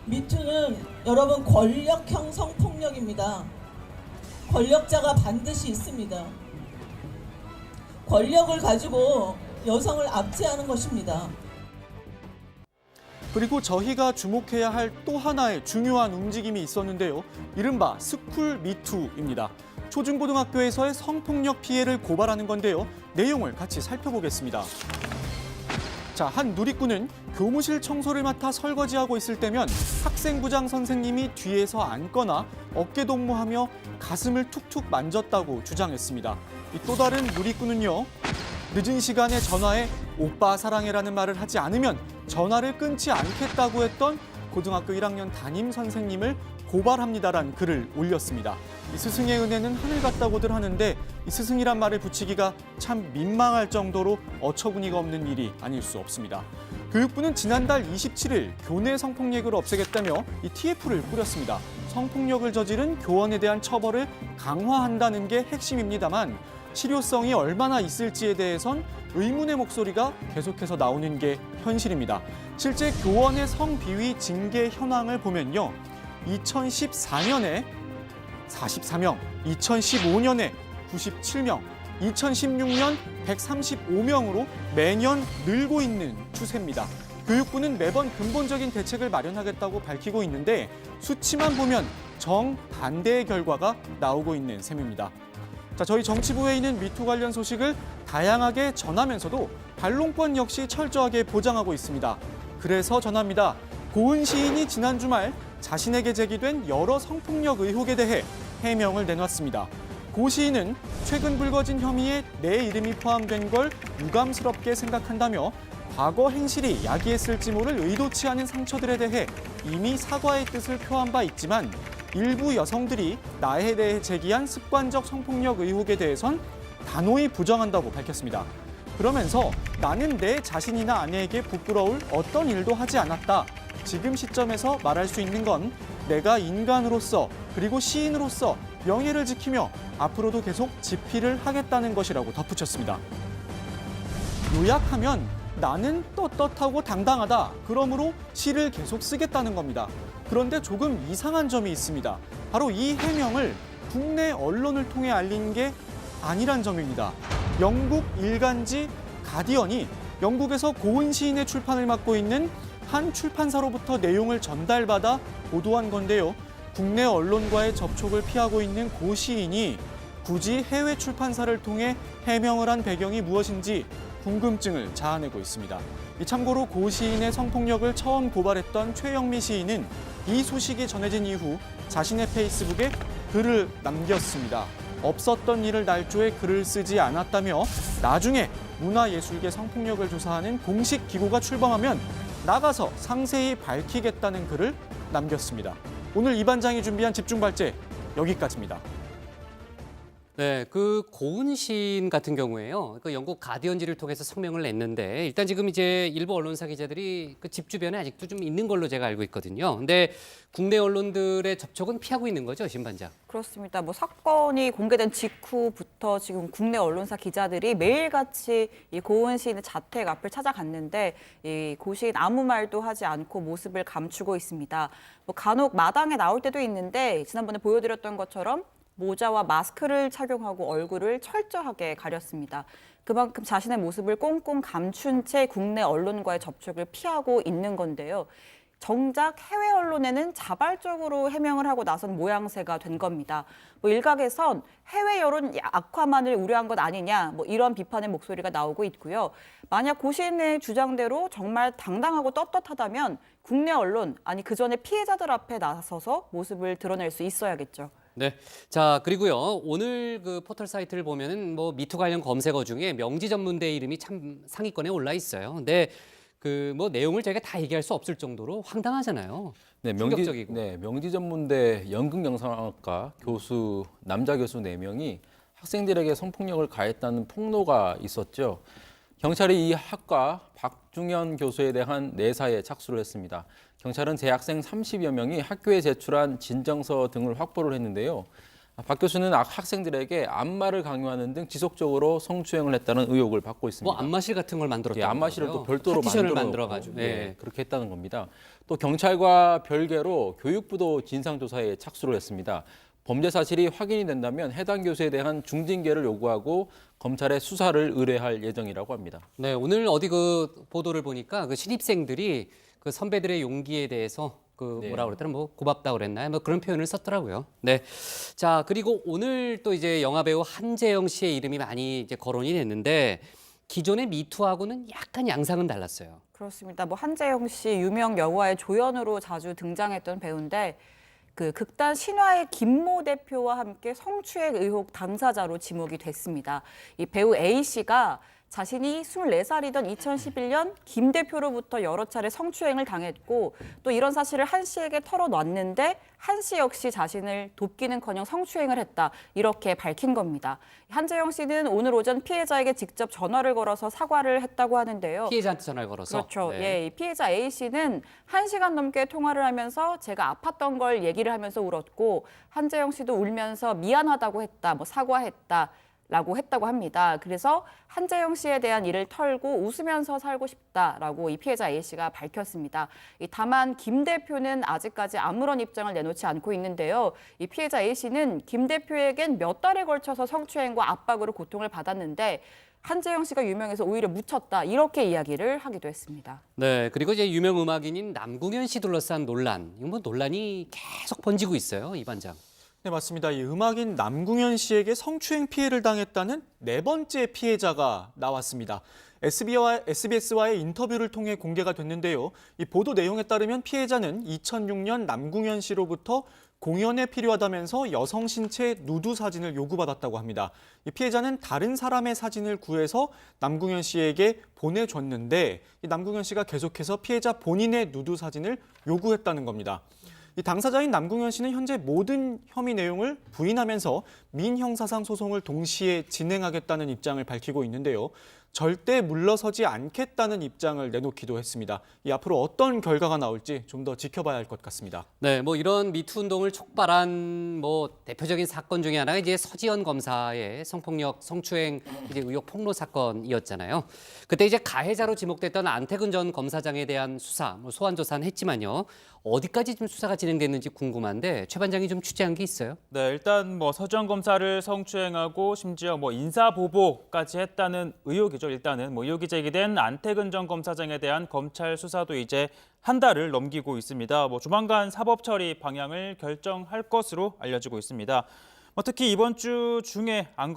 미투는 여러분 권력형 성폭력입니다. 권력자가 반드시 있습니다. 권력을 가지고 여성을 압제하는 것입니다. 그리고 저희가 주목해야 할 또 하나의 중요한 움직임이 있었는데요. 이른바 스쿨 미투입니다. 초중고등학교에서의 성폭력 피해를 고발하는 건데요. 내용을 같이 살펴보겠습니다. 자, 한 누리꾼은 교무실 청소를 맡아 설거지하고 있을 때면 학생부장 선생님이 뒤에서 앉거나 어깨 동무하며 가슴을 툭툭 만졌다고 주장했습니다. 또 다른 누리꾼은요. 늦은 시간에 전화해 오빠 사랑해라는 말을 하지 않으면 전화를 끊지 않겠다고 했던 고등학교 1학년 담임 선생님을 고발합니다란 글을 올렸습니다. 이 스승의 은혜는 하늘 같다고들 하는데 이 스승이란 말을 붙이기가 참 민망할 정도로 어처구니가 없는 일이 아닐 수 없습니다. 교육부는 지난달 27일 교내 성폭력을 없애겠다며 이 TF를 꾸렸습니다. 성폭력을 저지른 교원에 대한 처벌을 강화한다는 게 핵심입니다만 실효성이 얼마나 있을지에 대해선 의문의 목소리가 계속해서 나오는 게 현실입니다. 실제 교원의 성비위 징계 현황을 보면요. 2014년에 44명, 2015년에 97명, 2016년 135명으로 매년 늘고 있는 추세입니다. 교육부는 매번 근본적인 대책을 마련하겠다고 밝히고 있는데 수치만 보면 정반대의 결과가 나오고 있는 셈입니다. 자, 저희 정치부회의는 미투 관련 소식을 다양하게 전하면서도 반론권 역시 철저하게 보장하고 있습니다. 그래서 전합니다. 고은 시인이 지난 주말 자신에게 제기된 여러 성폭력 의혹에 대해 해명을 내놨습니다. 고 시인은 최근 불거진 혐의에 내 이름이 포함된 걸 유감스럽게 생각한다며 과거 행실이 야기했을지 모를 의도치 않은 상처들에 대해 이미 사과의 뜻을 표한 바 있지만 일부 여성들이 나에 대해 제기한 습관적 성폭력 의혹에 대해선 단호히 부정한다고 밝혔습니다. 그러면서 나는 내 자신이나 아내에게 부끄러울 어떤 일도 하지 않았다. 지금 시점에서 말할 수 있는 건 내가 인간으로서 그리고 시인으로서 명예를 지키며 앞으로도 계속 집필을 하겠다는 것이라고 덧붙였습니다. 요약하면 나는 떳떳하고 당당하다. 그러므로 시를 계속 쓰겠다는 겁니다. 그런데 조금 이상한 점이 있습니다. 바로 이 해명을 국내 언론을 통해 알린 게 아니란 점입니다. 영국 일간지 가디언이 영국에서 고은 시인의 출판을 맡고 있는 한 출판사로부터 내용을 전달받아 보도한 건데요. 국내 언론과의 접촉을 피하고 있는 고 시인이 굳이 해외 출판사를 통해 해명을 한 배경이 무엇인지 궁금증을 자아내고 있습니다. 참고로 고 시인의 성폭력을 처음 고발했던 최영미 시인은 이 소식이 전해진 이후 자신의 페이스북에 글을 남겼습니다. 없었던 일을 날조해 글을 쓰지 않았다며 나중에 문화예술계 성폭력을 조사하는 공식 기구가 출범하면 나가서 상세히 밝히겠다는 글을 남겼습니다. 오늘 이 반장이 준비한 집중발제 여기까지입니다. 네, 그 고은 시인 같은 경우에요. 그 영국 가디언지를 통해서 성명을 냈는데 일단 지금 이제 일부 언론사 기자들이 그 집 주변에 아직도 좀 있는 걸로 제가 알고 있거든요. 근데 국내 언론들의 접촉은 피하고 있는 거죠, 신 반장? 그렇습니다. 뭐 사건이 공개된 직후부터 지금 국내 언론사 기자들이 매일같이 이 고은 시인의 자택 앞을 찾아갔는데 이 고 시인 아무 말도 하지 않고 모습을 감추고 있습니다. 뭐 간혹 마당에 나올 때도 있는데 지난번에 보여드렸던 것처럼 모자와 마스크를 착용하고 얼굴을 철저하게 가렸습니다. 그만큼 자신의 모습을 꽁꽁 감춘 채 국내 언론과의 접촉을 피하고 있는 건데요. 정작 해외 언론에는 자발적으로 해명을 하고 나선 모양새가 된 겁니다. 뭐 일각에선 해외 여론 악화만을 우려한 것 아니냐, 뭐 이런 비판의 목소리가 나오고 있고요. 만약 고 시인의 주장대로 정말 당당하고 떳떳하다면 국내 언론, 아니 그 전에 피해자들 앞에 나서서 모습을 드러낼 수 있어야겠죠. 네. 자, 그리고요. 오늘 그 포털 사이트를 보면은 뭐 미투 관련 검색어 중에 명지 전문대 이름이 참 상위권에 올라 있어요. 근데 그 뭐 내용을 저희가 다 얘기할 수 없을 정도로 황당하잖아요. 네, 충격적이고. 명지 전문대 연극영상학과 교수 남자 교수 4명이 학생들에게 성폭력을 가했다는 폭로가 있었죠. 경찰이 이 학과 박중현 교수에 대한 내사에 착수를 했습니다. 경찰은 재학생 30여 명이 학교에 제출한 진정서 등을 확보를 했는데요. 박 교수는 학생들에게 안마를 강요하는 등 지속적으로 성추행을 했다는 의혹을 받고 있습니다. 뭐 안마실 같은 걸 만들었다고. 예, 안마실을 또 별도로 만들어가지고. 네, 그렇게 했다는 겁니다. 또 경찰과 별개로 교육부도 진상조사에 착수를 했습니다. 범죄 사실이 확인이 된다면 해당 교수에 대한 중징계를 요구하고 검찰에 수사를 의뢰할 예정이라고 합니다. 네, 오늘 어디 그 보도를 보니까 그 신입생들이 그 선배들의 용기에 대해서 그 뭐라 그랬더라, 뭐 고맙다 그랬나요? 뭐 그런 표현을 썼더라고요. 네, 자 그리고 오늘 또 이제 영화 배우 한재영 씨의 이름이 많이 이제 거론이 됐는데 기존의 미투하고는 약간 양상은 달랐어요. 그렇습니다. 뭐 한재영 씨 유명 영화의 조연으로 자주 등장했던 배우인데 그 극단 신화의 김모 대표와 함께 성추행 의혹 당사자로 지목이 됐습니다. 이 배우 A 씨가 자신이 24살이던 2011년 김 대표로부터 여러 차례 성추행을 당했고 또 이런 사실을 한 씨에게 털어놨는데 한 씨 역시 자신을 돕기는커녕 성추행을 했다 이렇게 밝힌 겁니다. 한재영 씨는 오늘 오전 피해자에게 직접 전화를 걸어서 사과를 했다고 하는데요. 피해자한테 전화를 걸어서? 그렇죠. 네. 예, 이 피해자 A 씨는 1시간 넘게 통화를 하면서 제가 아팠던 걸 얘기를 하면서 울었고 한재영 씨도 울면서 미안하다고 했다, 뭐 사과했다. 라고 했다고 합니다. 그래서 한재영 씨에 대한 일을 털고 웃으면서 살고 싶다라고 이 피해자 A 씨가 밝혔습니다. 다만 김 대표는 아직까지 아무런 입장을 내놓지 않고 있는데요. 이 피해자 A 씨는 김 대표에겐 몇 달에 걸쳐서 성추행과 압박으로 고통을 받았는데 한재영 씨가 유명해서 오히려 묻혔다 이렇게 이야기를 하기도 했습니다. 네, 그리고 이제 유명 음악인인 남궁현 씨 둘러싼 논란, 이거 뭐 논란이 계속 번지고 있어요, 이 반장. 네, 맞습니다. 이 음악인 남궁현 씨에게 성추행 피해를 당했다는 네 번째 피해자가 나왔습니다. SBS와의 인터뷰를 통해 공개가 됐는데요. 이 보도 내용에 따르면 피해자는 2006년 남궁현 씨로부터 공연에 필요하다면서 여성 신체 누드 사진을 요구받았다고 합니다. 이 피해자는 다른 사람의 사진을 구해서 남궁현 씨에게 보내줬는데 이 남궁현 씨가 계속해서 피해자 본인의 누드 사진을 요구했다는 겁니다. 이 당사자인 남궁현 씨는 현재 모든 혐의 내용을 부인하면서 민형사상 소송을 동시에 진행하겠다는 입장을 밝히고 있는데요. 절대 물러서지 않겠다는 입장을 내놓기도 했습니다. 이 앞으로 어떤 결과가 나올지 좀 더 지켜봐야 할 것 같습니다. 네, 뭐 이런 미투 운동을 촉발한 뭐 대표적인 사건 중에 하나가 이제 서지현 검사의 성폭력, 성추행 이제 의혹 폭로 사건이었잖아요. 그때 이제 가해자로 지목됐던 안태근 전 검사장에 대한 수사, 뭐 소환 조사는 했지만요. 어디까지 좀 수사가 진행됐는지 궁금한데 최 반장이 좀 취재한 게 있어요? 네, 일단 뭐 서지현 검사를 성추행하고 심지어 뭐 인사 보복까지 했다는 의혹이죠. 일단은 뭐 의혹이 제기된 안태근 전 검사장에 대한 검찰 수사도 이제 한 달을 넘기고 있습니다. 뭐 조만간 사법 처리 방향을 결정할 것으로 알려지고 있습니다. 특히 이번 주 중에 안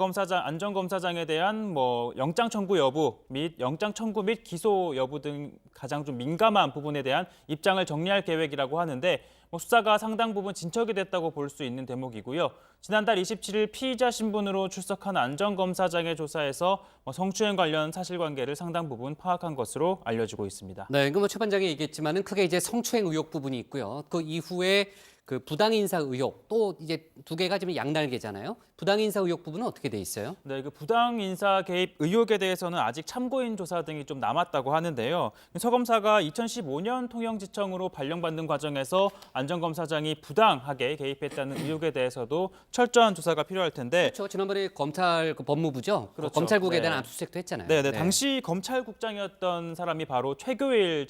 전 검사장에 대한 뭐 영장 청구 여부 및 영장 청구 및 기소 여부 등 가장 좀 민감한 부분에 대한 입장을 정리할 계획이라고 하는데 뭐 수사가 상당 부분 진척이 됐다고 볼 수 있는 대목이고요. 지난달 27일 피의자 신분으로 출석한 안 전 검사장의 조사에서 성추행 관련 사실관계를 상당 부분 파악한 것으로 알려지고 있습니다. 네, 그 뭐 최 반장이 얘기했지만은 크게 이제 성추행 의혹 부분이 있고요. 그 이후에 그 부당 인사 의혹 또 이제 두 개가 지금 양날개잖아요. 부당 인사 의혹 부분은 어떻게 돼 있어요? 네, 그 부당 인사 개입 의혹에 대해서는 아직 참고인 조사 등이 좀 남았다고 하는데요. 서 검사가 2015년 통영지청으로 발령받는 과정에서 안 전 검사장이 부당하게 개입했다는 의혹에 대해서도 철저한 조사가 필요할 텐데. 그렇죠. 지난번에 검찰 그 법무부죠. 그렇죠. 검찰국에 네. 대한 압수수색도 했잖아요. 네, 당시 검찰국장이었던 사람이 바로 최교일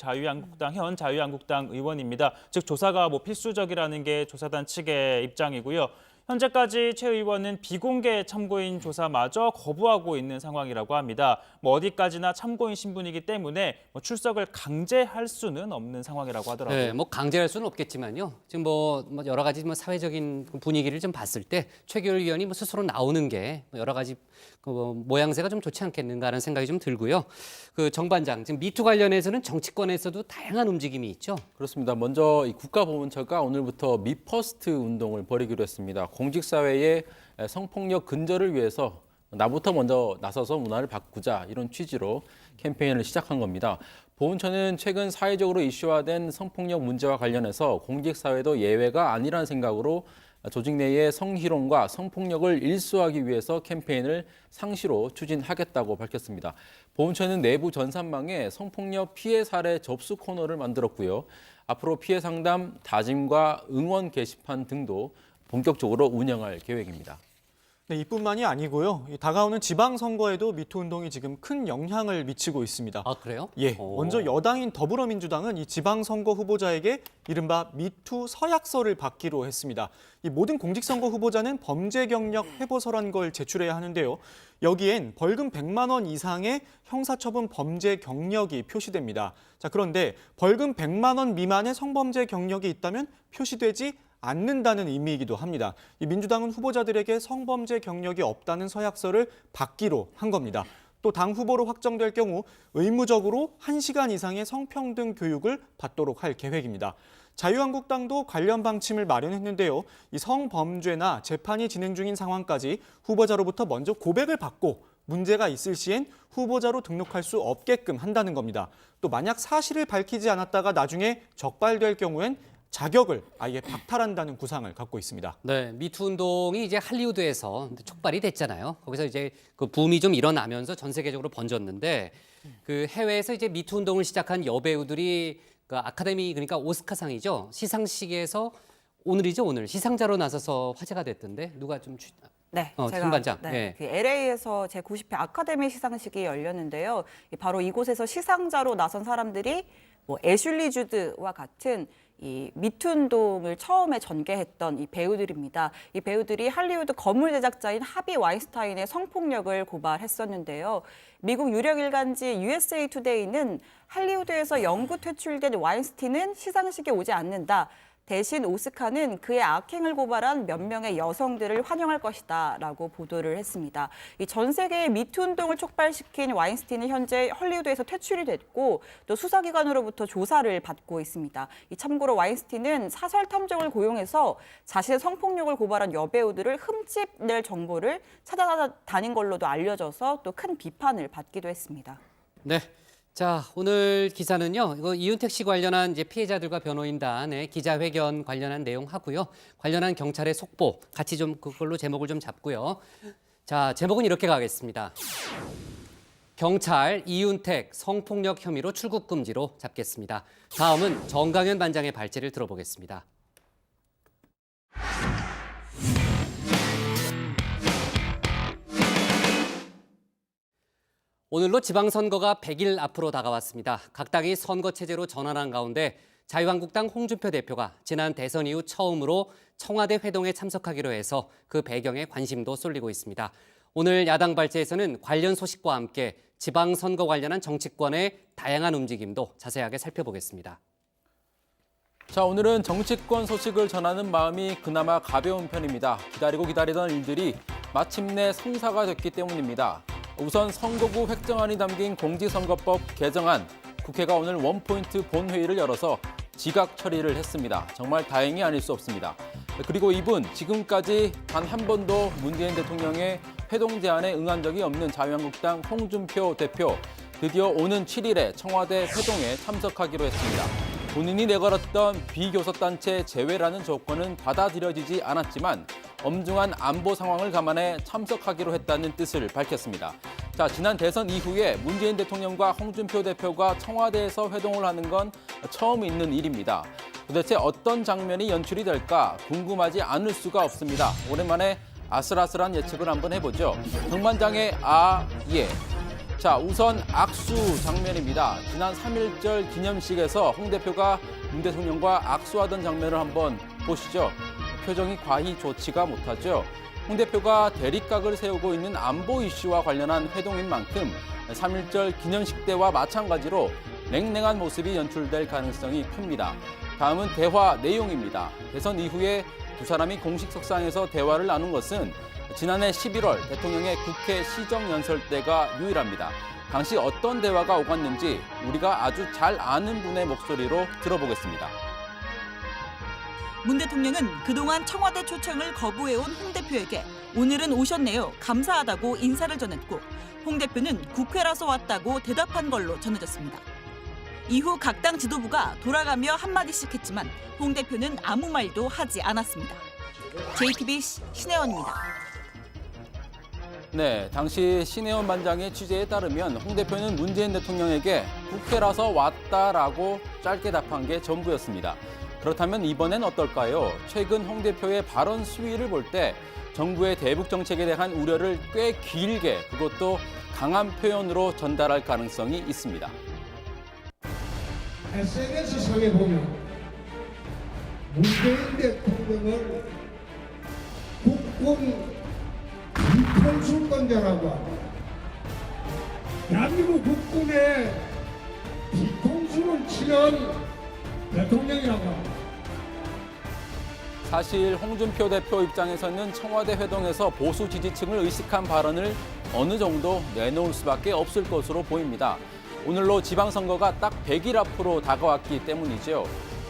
현 자유한국당 의원입니다. 즉 조사가 뭐 필수적이라는 게 조사단 측의 입장이고요. 현재까지 최 의원은 비공개 참고인 조사마저 거부하고 있는 상황이라고 합니다. 뭐 어디까지나 참고인 신분이기 때문에 뭐 출석을 강제할 수는 없는 상황이라고 하더라고요. 네, 뭐 강제할 수는 없겠지만요. 지금 뭐 여러 가지 뭐 사회적인 분위기를 좀 봤을 때 최규일 의원이 뭐 스스로 나오는 게 여러 가지 그 모양새가 좀 좋지 않겠는가 하는 생각이 좀 들고요. 그 정 반장, 지금 미투 관련해서는 정치권에서도 다양한 움직임이 있죠. 그렇습니다. 먼저 이 국가보훈처가 오늘부터 미퍼스트 운동을 벌이기로 했습니다. 공직사회의 성폭력 근절을 위해서 나부터 먼저 나서서 문화를 바꾸자 이런 취지로 캠페인을 시작한 겁니다. 보훈처는 최근 사회적으로 이슈화된 성폭력 문제와 관련해서 공직사회도 예외가 아니라는 생각으로 조직 내의 성희롱과 성폭력을 일수하기 위해서 캠페인을 상시로 추진하겠다고 밝혔습니다. 보훈처는 내부 전산망에 성폭력 피해 사례 접수 코너를 만들었고요. 앞으로 피해 상담, 다짐과 응원 게시판 등도 본격적으로 운영할 계획입니다. 네, 이뿐만이 아니고요. 다가오는 지방선거에도 미투 운동이 지금 큰 영향을 미치고 있습니다. 아, 그래요? 예, 먼저 여당인 더불어민주당은 이 지방선거 후보자에게 이른바 미투 서약서를 받기로 했습니다. 이 모든 공직선거 후보자는 범죄 경력 회보서란 걸 제출해야 하는데요. 여기엔 벌금 100만 원 이상의 형사처분 범죄 경력이 표시됩니다. 자, 그런데 벌금 100만 원 미만의 성범죄 경력이 있다면 표시되지 않는다는 의미이기도 합니다. 이 민주당은 후보자들에게 성범죄 경력이 없다는 서약서를 받기로 한 겁니다. 또 당 후보로 확정될 경우 의무적으로 1시간 이상의 성평등 교육을 받도록 할 계획입니다. 자유한국당도 관련 방침을 마련했는데요. 이 성범죄나 재판이 진행 중인 상황까지 후보자로부터 먼저 고백을 받고 문제가 있을 시엔 후보자로 등록할 수 없게끔 한다는 겁니다. 또 만약 사실을 밝히지 않았다가 나중에 적발될 경우엔 자격을 아예 박탈한다는 구상을 갖고 있습니다. 네, 미투 운동이 이제 할리우드에서 촉발이 됐잖아요. 거기서 이제 그 붐이 좀 일어나면서 전 세계적으로 번졌는데 그 해외에서 이제 미투 운동을 시작한 여배우들이 그 아카데미 그러니까 오스카상이죠. 시상식에서 오늘 시상자로 나서서 화제가 됐던데 누가 좀 네, 정 반장. 네, 그 LA에서 제90회 아카데미 시상식이 열렸는데요. 바로 이곳에서 시상자로 나선 사람들이 뭐 애슐리 주드와 같은 이 미투 운동을 처음에 전개했던 이 배우들입니다. 이 배우들이 할리우드 거물 제작자인 하비 와인스타인의 성폭력을 고발했었는데요. 미국 유력 일간지 USA 투데이는 할리우드에서 영구 퇴출된 와인스타인은 시상식에 오지 않는다. 대신 오스카는 그의 악행을 고발한 몇 명의 여성들을 환영할 것이다라고 보도를 했습니다. 이 전 세계의 미투 운동을 촉발시킨 와인스타인은 현재 헐리우드에서 퇴출이 됐고 또 수사기관으로부터 조사를 받고 있습니다. 참고로 와인스타인은 사설 탐정을 고용해서 자신의 성폭력을 고발한 여배우들을 흠집낼 정보를 찾아다닌 걸로도 알려져서 또 큰 비판을 받기도 했습니다. 네. 자, 오늘 기사는요. 이거 이윤택 씨 관련한 이제 피해자들과 변호인단의 기자회견 관련한 내용 하고요. 관련한 경찰의 속보 같이 좀 그걸로 제목을 좀 잡고요. 자, 제목은 이렇게 가겠습니다. 경찰 이윤택 성폭력 혐의로 출국 금지로 잡겠습니다. 다음은 정강현 반장의 발제를 들어보겠습니다. 오늘로 지방선거가 100일 앞으로 다가왔습니다. 각 당이 선거체제로 전환한 가운데 자유한국당 홍준표 대표가 지난 대선 이후 처음으로 청와대 회동에 참석하기로 해서 그 배경에 관심도 쏠리고 있습니다. 오늘 야당 발제에서는 관련 소식과 함께 지방선거 관련한 정치권의 다양한 움직임도 자세하게 살펴보겠습니다. 자, 오늘은 정치권 소식을 전하는 마음이 그나마 가벼운 편입니다. 기다리고 기다리던 일들이 마침내 성사가 됐기 때문입니다. 우선 선거구 획정안이 담긴 공직선거법 개정안, 국회가 오늘 원포인트 본회의를 열어서 지각 처리를 했습니다. 정말 다행이 아닐 수 없습니다. 그리고 이분, 지금까지 단 한 번도 문재인 대통령의 회동 제안에 응한 적이 없는 자유한국당 홍준표 대표, 드디어 오는 7일에 청와대 회동에 참석하기로 했습니다. 본인이 내걸었던 비교섭단체 제외라는 조건은 받아들여지지 않았지만 엄중한 안보 상황을 감안해 참석하기로 했다는 뜻을 밝혔습니다. 자, 지난 대선 이후에 문재인 대통령과 홍준표 대표가 청와대에서 회동을 하는 건 처음 있는 일입니다. 도대체 어떤 장면이 연출이 될까 궁금하지 않을 수가 없습니다. 오랜만에 아슬아슬한 예측을 한번 해보죠. 정반장의 예. 자, 우선 악수 장면입니다. 지난 3.1절 기념식에서 홍 대표가 문 대통령과 악수하던 장면을 한번 보시죠. 표정이 과히 좋지가 못하죠. 홍 대표가 대립각을 세우고 있는 안보 이슈와 관련한 회동인 만큼 3.1절 기념식 때와 마찬가지로 냉랭한 모습이 연출될 가능성이 큽니다. 다음은 대화 내용입니다. 대선 이후에 두 사람이 공식 석상에서 대화를 나눈 것은 지난해 11월 대통령의 국회 시정연설 때가 유일합니다. 당시 어떤 대화가 오갔는지 우리가 아주 잘 아는 분의 목소리로 들어보겠습니다. 문 대통령은 그동안 청와대 초청을 거부해온 홍 대표에게 오늘은 오셨네요. 감사하다고 인사를 전했고 홍 대표는 국회라서 왔다고 대답한 걸로 전해졌습니다. 이후 각 당 지도부가 돌아가며 한마디씩 했지만 홍 대표는 아무 말도 하지 않았습니다. JTBC 신혜원입니다. 네, 당시 신혜원 반장의 취재에 따르면 홍 대표는 문재인 대통령에게 국회라서 왔다라고 짧게 답한 게 전부였습니다. 그렇다면 이번엔 어떨까요? 최근 홍 대표의 발언 수위를 볼 때 정부의 대북 정책에 대한 우려를 꽤 길게 그것도 강한 표현으로 전달할 가능성이 있습니다. SNS상에 보면 문재인 대통령을 국군 비통수권자라고 하고 대한민국 국군의 뒤통수를 치는 대통령이라고 합니다. 사실 홍준표 대표 입장에서는 청와대 회동에서 보수 지지층을 의식한 발언을 어느 정도 내놓을 수밖에 없을 것으로 보입니다. 오늘로 지방선거가 딱 100일 앞으로 다가왔기 때문이죠.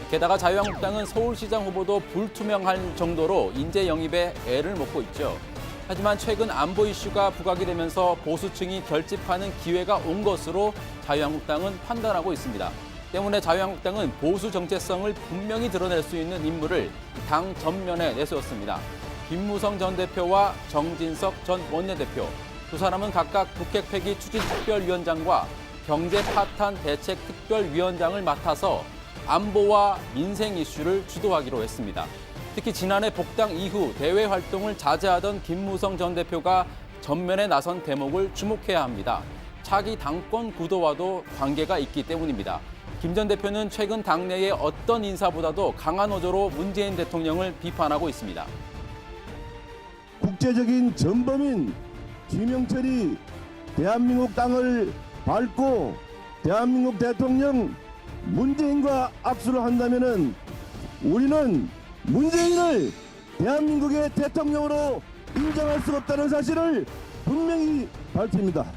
게다가 자유한국당은 서울시장 후보도 불투명할 정도로 인재 영입에 애를 먹고 있죠. 하지만 최근 안보 이슈가 부각이 되면서 보수층이 결집하는 기회가 온 것으로 자유한국당은 판단하고 있습니다. 때문에 자유한국당은 보수 정체성을 분명히 드러낼 수 있는 인물을 당 전면에 내세웠습니다. 김무성 전 대표와 정진석 전 원내대표, 두 사람은 각각 북핵폐기 추진특별위원장과 경제 파탄 대책특별위원장을 맡아서 안보와 민생 이슈를 주도하기로 했습니다. 특히 지난해 복당 이후 대외 활동을 자제하던 김무성 전 대표가 전면에 나선 대목을 주목해야 합니다. 차기 당권 구도와도 관계가 있기 때문입니다. 김 전 대표는 최근 당내의 어떤 인사보다도 강한 어조로 문재인 대통령을 비판하고 있습니다. 국제적인 전범인 김영철이 대한민국 땅을 밟고 대한민국 대통령 문재인과 악수를 한다면은 우리는 문재인을 대한민국의 대통령으로 인정할 수 없다는 사실을 분명히 밝힙니다.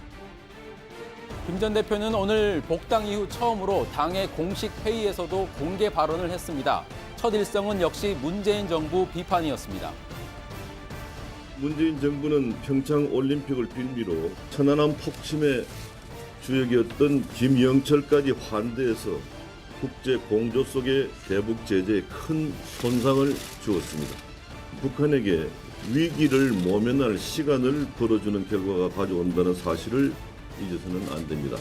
김 전 대표는 오늘 복당 이후 처음으로 당의 공식 회의에서도 공개 발언을 했습니다. 첫 일성은 역시 문재인 정부 비판이었습니다. 문재인 정부는 평창 올림픽을 빌미로 천안함 폭침의 주역이었던 김영철까지 환대해서 국제 공조 속의 대북 제재에 큰 손상을 주었습니다. 북한에게 위기를 모면할 시간을 벌어주는 결과가 가져온다는 사실을 잊어서는 안 됩니다.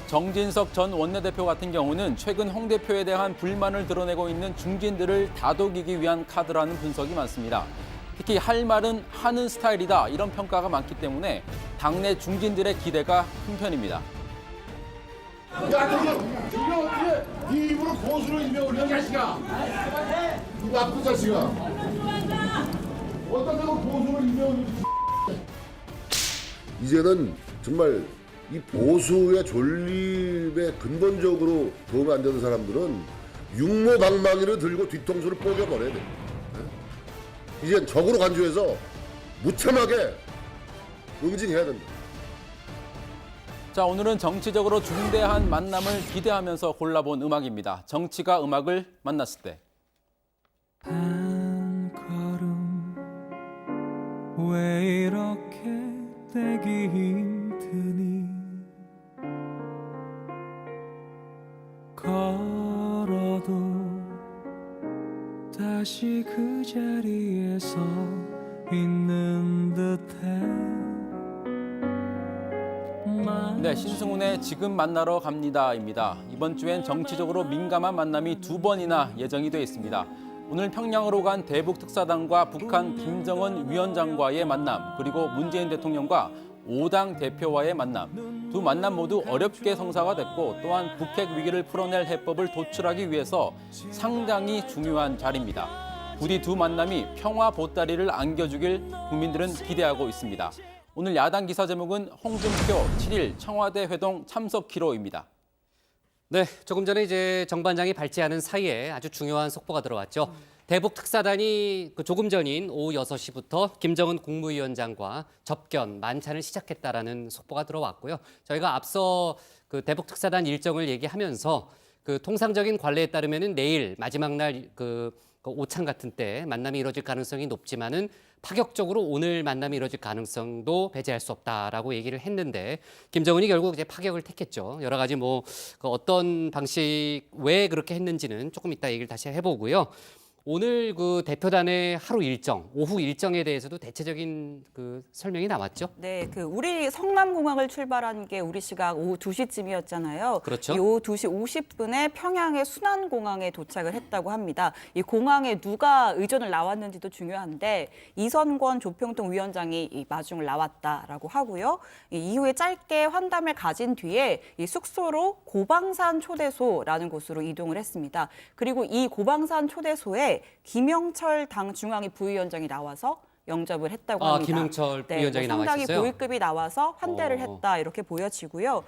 정진석 전 원내대표 같은 경우는 최근 홍 대표에 대한 불만을 드러내고 있는 중진들을 다독이기 위한 카드라는 분석이 많습니다. 특히 할 말은 하는 스타일이다 이런 평가가 많기 때문에 당내 중진들의 기대가 큰 편입니다. 야, 이게 어떻게 네 입으로 고수로 임명을 해, 자식아? 이 나쁜 자식아. 어떤 데가 고수로 임명을 이제는 정말 이 보수의 존립에 근본적으로 도움이 안 되는 사람들은 육모방망이를 들고 뒤통수를 뽀개버려야 돼. 이제 적으로 간주해서 무참하게 응징해야 된다. 자, 오늘은 정치적으로 중대한 만남을 기대하면서 골라본 음악입니다. 정치가 음악을 만났을 때. 한 걸음 왜 이렇게 떼기 힘드니 걸어도 다시 그 자리에서 있는 듯해. 네, 신승훈의 지금 만나러 갑니다입니다. 이번 주엔 정치적으로 민감한 만남이 2번이나 예정이 돼 있습니다. 오늘 평양으로 간 대북 특사단과 북한 김정은 위원장과의 만남, 그리고 문재인 대통령과 5당 대표와의 만남. 두 만남 모두 어렵게 성사가 됐고 또한 북핵 위기를 풀어낼 해법을 도출하기 위해서 상당히 중요한 자리입니다. 부디 두 만남이 평화 보따리를 안겨주길 국민들은 기대하고 있습니다. 오늘 야당 기사 제목은 홍준표 7일 청와대 회동 참석 기로입니다. 네, 조금 전에 이제 정반장이 발제하는 사이에 아주 중요한 속보가 들어왔죠. 대북 특사단이 조금 전인 오후 6시부터 김정은 국무위원장과 접견, 만찬을 시작했다라는 속보가 들어왔고요. 저희가 앞서 그 대북 특사단 일정을 얘기하면서 그 통상적인 관례에 따르면은 내일 마지막 날 그 오찬 같은 때 만남이 이루어질 가능성이 높지만은 파격적으로 오늘 만남이 이루어질 가능성도 배제할 수 없다라고 얘기를 했는데 김정은이 결국 이제 파격을 택했죠. 여러 가지 뭐 어떤 방식 왜 그렇게 했는지는 조금 이따 얘기를 다시 해보고요. 오늘 그 대표단의 하루 일정, 오후 일정에 대해서도 대체적인 그 설명이 나왔죠. 네, 그 우리 성남공항을 출발한 게 우리 시각 오후 2시쯤이었잖아요. 그렇죠. 이 오후 2시 50분에 평양의 순안공항에 도착을 했다고 합니다. 이 공항에 누가 의전을 나왔는지도 중요한데 이선권 조평통 위원장이 이 마중을 나왔다라고 하고요. 이후에 짧게 환담을 가진 뒤에 이 숙소로 고방산 초대소라는 곳으로 이동을 했습니다. 그리고 이 고방산 초대소에 김영철 당 중앙위 부위원장이 나와서 영접을 했다고 합니다. 김영철 부위원장이 나와 있었어요? 상당히 고위급이 나와서 환대를 했다 이렇게 보여지고요.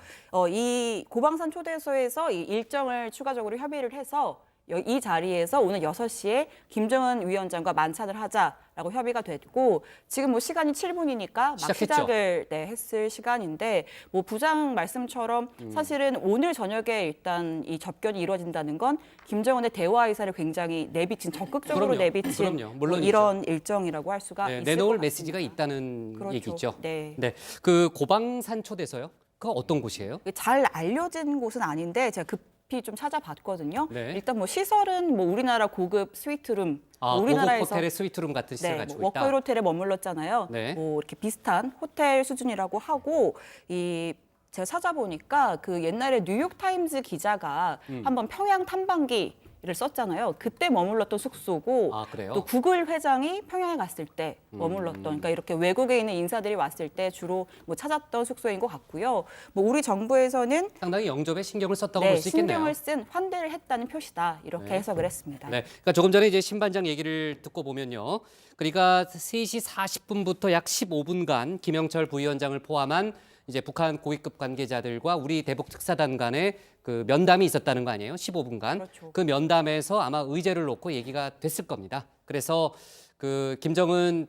이 고방산 초대소에서 이 일정을 추가적으로 협의를 해서 이 자리에서 오늘 6시에 김정은 위원장과 만찬을 하자라고 협의가 됐고 지금 뭐 시간이 7분이니까 막 시작을 했을 시간인데 뭐 부장 말씀처럼 사실은 오늘 저녁에 일단 이 접견이 이루어진다는 건 김정은의 대화 의사를 굉장히 내비친 적극적으로 내비친 뭐 이런 일정이라고 할 수가 있을 내놓을 것 메시지가 있다는 그렇죠. 얘기죠. 네. 네, 그 고방산 초대소요? 그 어떤 곳이에요? 잘 알려진 곳은 아닌데 제가 급히 좀 찾아봤거든요. 네. 일단 뭐 시설은 뭐 우리나라 고급 스위트룸, 우리나라에서 고급 호텔의 스위트룸 같은 시설 가지고 있다. 워커힐 호텔에 머물렀잖아요. 네. 뭐 이렇게 비슷한 호텔 수준이라고 하고 제가 찾아보니까 그 옛날에 뉴욕 타임즈 기자가 한번 평양 탐방기를 썼잖아요. 그때 머물렀던 숙소고 그래요? 또 구글 회장이 평양에 갔을 때 머물렀던 그러니까 이렇게 외국에 있는 인사들이 왔을 때 주로 뭐 찾았던 숙소인 것 같고요. 뭐 우리 정부에서는 상당히 영접에 신경을 썼다고 볼 수 있겠네요. 신경을 쓴 환대를 했다는 표시다 이렇게 해석을 했습니다. 네, 그러니까 조금 전에 이제 신반장 얘기를 듣고 보면요. 그러니까 3시 40분부터 약 15분간 김영철 부위원장을 포함한 이제 북한 고위급 관계자들과 우리 대북 특사단 간의 그 면담이 있었다는 거 아니에요? 15분간. 그렇죠. 그 면담에서 아마 의제를 놓고 얘기가 됐을 겁니다. 그래서 그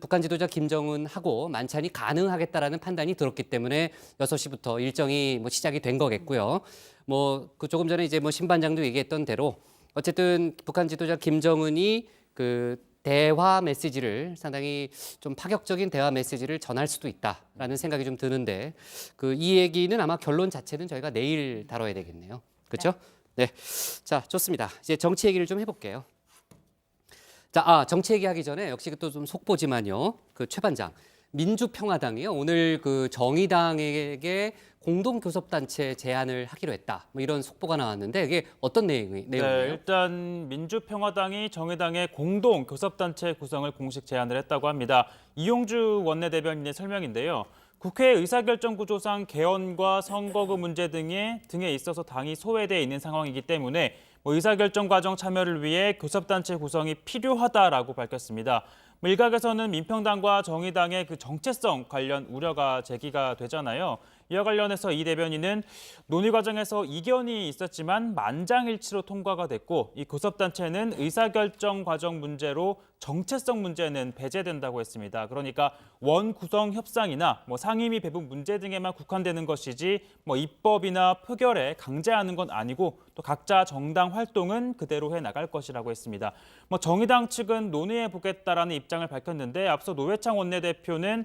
북한 지도자 김정은하고 만찬이 가능하겠다라는 판단이 들었기 때문에 6시부터 일정이 뭐 시작이 된 거겠고요. 뭐 그 조금 전에 이제 뭐 신반장도 얘기했던 대로 어쨌든 북한 지도자 김정은이 그 대화 메시지를 상당히 좀 파격적인 대화 메시지를 전할 수도 있다라는 생각이 좀 드는데 그 이 얘기는 아마 결론 자체는 저희가 내일 다뤄야 되겠네요. 그렇죠? 네. 자, 좋습니다. 이제 정치 얘기를 좀 해볼게요. 자, 정치 얘기하기 전에 역시 또 좀 속보지만요. 그 최 반장, 민주평화당이요. 오늘 그 정의당에게 공동교섭단체 제안을 하기로 했다. 뭐 이런 속보가 나왔는데 이게 어떤 내용이에요? 네, 일단 민주평화당이 정의당의 공동교섭단체 구성을 공식 제안을 했다고 합니다. 이용주 원내대변인의 설명인데요. 국회 의사결정 구조상 개헌과 선거구 문제 등에 있어서 당이 소외돼 있는 상황이기 때문에 의사결정 과정 참여를 위해 교섭단체 구성이 필요하다라고 밝혔습니다. 일각에서는 민평당과 정의당의 그 정체성 관련 우려가 제기가 되잖아요. 이와 관련해서 이 대변인은 논의 과정에서 이견이 있었지만 만장일치로 통과가 됐고 이 교섭단체는 의사결정 과정 문제로 정체성 문제는 배제된다고 했습니다. 그러니까 원구성 협상이나 상임위 배분 문제 등에만 국한되는 것이지 입법이나 표결에 강제하는 건 아니고 또 각자 정당 활동은 그대로 해 나갈 것이라고 했습니다. 정의당 측은 논의해 보겠다라는 입장을 밝혔는데 앞서 노회찬 원내대표는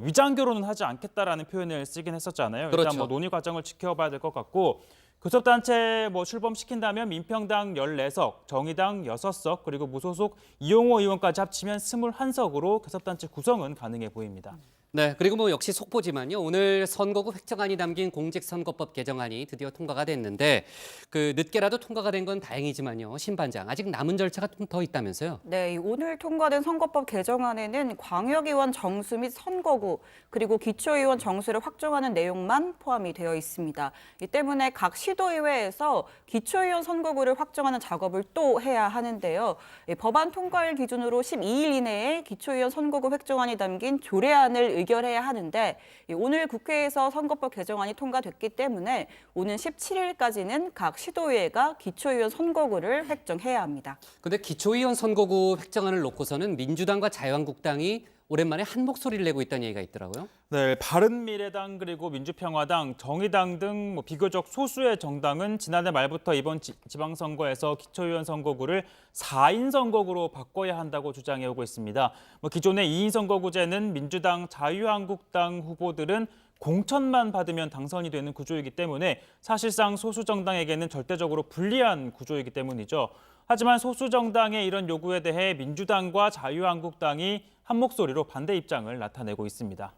위장 결혼은 하지 않겠다라는 표현을 쓰긴 했었잖아요. 그렇죠. 일단 논의 과정을 지켜봐야 될 것 같고 교섭단체 출범시킨다면 민평당 14석, 정의당 6석, 그리고 무소속 이용호 의원까지 합치면 21석으로 교섭단체 구성은 가능해 보입니다. 네, 그리고 역시 속보지만요. 오늘 선거구 획정안이 담긴 공직선거법 개정안이 드디어 통과가 됐는데 그 늦게라도 통과가 된 건 다행이지만요. 신반장, 아직 남은 절차가 좀 더 있다면서요? 네, 오늘 통과된 선거법 개정안에는 광역의원 정수 및 선거구 그리고 기초의원 정수를 확정하는 내용만 포함이 되어 있습니다. 이 때문에 각 시도의회에서 기초의원 선거구를 확정하는 작업을 또 해야 하는데요. 법안 통과일 기준으로 12일 이내에 기초의원 선거구 획정안이 담긴 조례안을 의결해야 하는데 오늘 국회에서 선거법 개정안이 통과됐기 때문에 오는 17일까지는 각 시도의회가 기초의원 선거구를 획정해야 합니다. 근데 기초의원 선거구 획정안을 놓고서는 민주당과 자유한국당이 오랜만에 한 목소리를 내고 있다는 얘기가 있더라고요. 네, 바른미래당 그리고 민주평화당, 정의당 등 비교적 소수의 정당은 지난해 말부터 이번 지방선거에서 기초의원 선거구를 4인 선거구로 바꿔야 한다고 주장해오고 있습니다. 기존의 2인 선거구제는 민주당, 자유한국당 후보들은 공천만 받으면 당선이 되는 구조이기 때문에 사실상 소수 정당에게는 절대적으로 불리한 구조이기 때문이죠. 하지만 소수 정당의 이런 요구에 대해 민주당과 자유한국당이 한 목소리로 반대 입장을 나타내고 있습니다.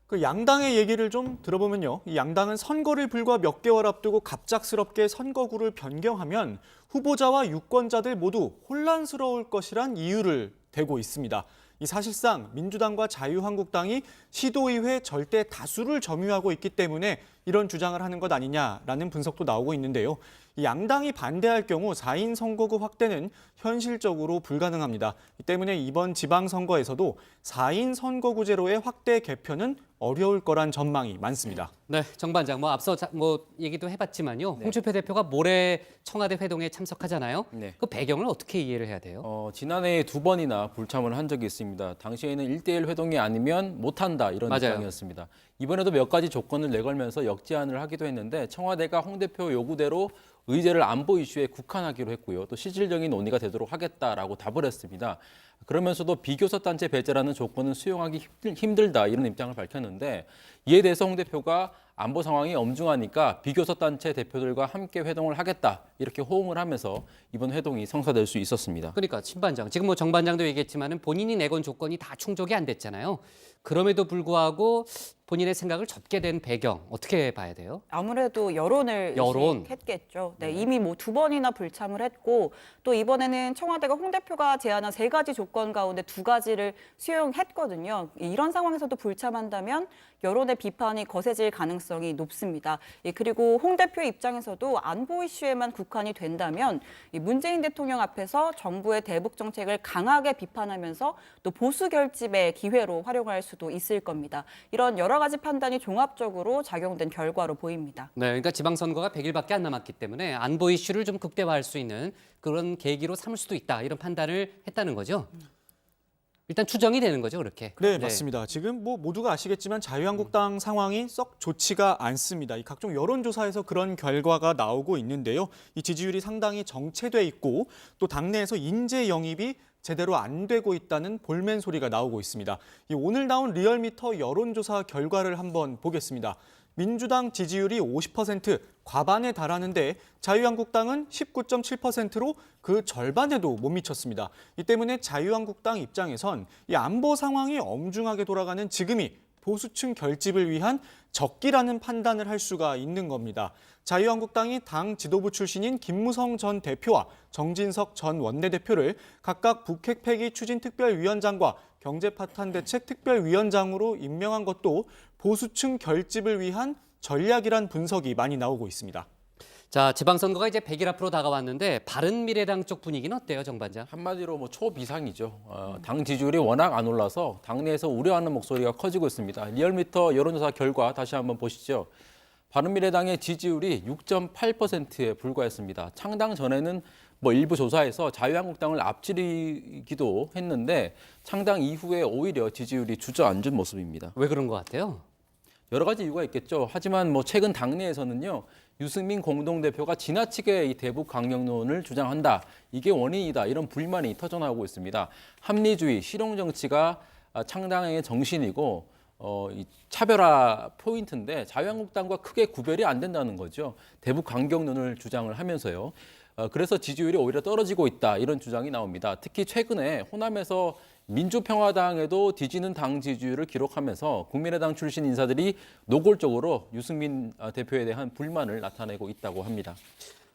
그 양당의 얘기를 좀 들어보면요. 이 양당은 선거를 불과 몇 개월 앞두고 갑작스럽게 선거구를 변경하면 후보자와 유권자들 모두 혼란스러울 것이란 이유를 대고 있습니다. 이 사실상 민주당과 자유한국당이 시도의회 절대 다수를 점유하고 있기 때문에 이런 주장을 하는 것 아니냐라는 분석도 나오고 있는데요. 이 양당이 반대할 경우 4인 선거구 확대는 현실적으로 불가능합니다. 이 때문에 이번 지방선거에서도 4인 선거구제로의 확대 개편은 어려울 거란 전망이 많습니다. 네, 정 반장, 앞서 얘기도 해봤지만요. 홍준표 대표가 모레 청와대 회동에 참석하잖아요. 네. 그 배경을 어떻게 이해를 해야 돼요? 지난해 2번이나 불참을 한 적이 있습니다. 당시에는 1대1 회동이 아니면 못한다 이런 맞아요. 입장이었습니다. 이번에도 몇 가지 조건을 내걸면서 역제안을 하기도 했는데 청와대가 홍 대표 요구대로 의제를 안보 이슈에 국한하기로 했고요. 또 실질적인 논의가 되도록 하겠다라고 답을 했습니다. 그러면서도 비교섭단체 배제라는 조건은 수용하기 힘들다 이런 입장을 밝혔는데 이에 대해서 홍 대표가 안보 상황이 엄중하니까 비교섭단체 대표들과 함께 회동을 하겠다 이렇게 호응을 하면서 이번 회동이 성사될 수 있었습니다. 그러니까 신 반장, 지금 정 반장도 얘기했지만은 본인이 내건 조건이 다 충족이 안 됐잖아요. 그럼에도 불구하고 본인의 생각을 접게 된 배경 어떻게 봐야 돼요? 아무래도 여론. 의식했겠죠. 네, 이미 2번이나 불참을 했고 또 이번에는 청와대가 홍 대표가 제안한 3가지 조건 가운데 2가지를 수용했거든요. 이런 상황에서도 불참한다면 여론의 비판이 거세질 가능성이 높습니다. 그리고 홍 대표 입장에서도 안보 이슈에만 국한이 된다면 문재인 대통령 앞에서 정부의 대북 정책을 강하게 비판하면서 또 보수 결집의 기회로 활용할 수도 있을 겁니다. 이런 여러 가지 판단이 종합적으로 작용된 결과로 보입니다. 네, 그러니까 지방선거가 100일밖에 안 남았기 때문에 안보 이슈를 좀 극대화할 수 있는 그런 계기로 삼을 수도 있다, 이런 판단을 했다는 거죠. 일단 추정이 되는 거죠, 그렇게. 네, 맞습니다. 지금 모두가 아시겠지만 자유한국당 상황이 썩 좋지가 않습니다. 이 각종 여론조사에서 그런 결과가 나오고 있는데요. 이 지지율이 상당히 정체돼 있고 또 당내에서 인재 영입이 제대로 안 되고 있다는 볼멘 소리가 나오고 있습니다. 오늘 나온 리얼미터 여론조사 결과를 한번 보겠습니다. 민주당 지지율이 50%, 과반에 달하는데 자유한국당은 19.7%로 그 절반에도 못 미쳤습니다. 이 때문에 자유한국당 입장에선 이 안보 상황이 엄중하게 돌아가는 지금이 보수층 결집을 위한 적기라는 판단을 할 수가 있는 겁니다. 자유한국당이 당 지도부 출신인 김무성 전 대표와 정진석 전 원내대표를 각각 북핵 폐기 추진특별위원장과 경제파탄대책 특별위원장으로 임명한 것도 보수층 결집을 위한 전략이란 분석이 많이 나오고 있습니다. 자, 지방선거가 이제 100일 앞으로 다가왔는데 바른미래당 쪽 분위기는 어때요, 정 반장? 한마디로 초비상이죠. 당 지지율이 워낙 안 올라서 당내에서 우려하는 목소리가 커지고 있습니다. 리얼미터 여론조사 결과 다시 한번 보시죠. 바른미래당의 지지율이 6.8%에 불과했습니다. 창당 전에는 일부 조사에서 자유한국당을 앞지르기도 했는데 창당 이후에 오히려 지지율이 주저앉은 모습입니다. 왜 그런 것 같아요? 여러 가지 이유가 있겠죠. 하지만 최근 당내에서는요. 유승민 공동대표가 지나치게 이 대북 강경론을 주장한다. 이게 원인이다. 이런 불만이 터져나오고 있습니다. 합리주의, 실용정치가 창당의 정신이고 이 차별화 포인트인데 자유한국당과 크게 구별이 안 된다는 거죠. 대북 강경론을 주장을 하면서요. 그래서 지지율이 오히려 떨어지고 있다. 이런 주장이 나옵니다. 특히 최근에 호남에서 민주평화당에도 뒤지는 당 지지율을 기록하면서 국민의당 출신 인사들이 노골적으로 유승민 대표에 대한 불만을 나타내고 있다고 합니다.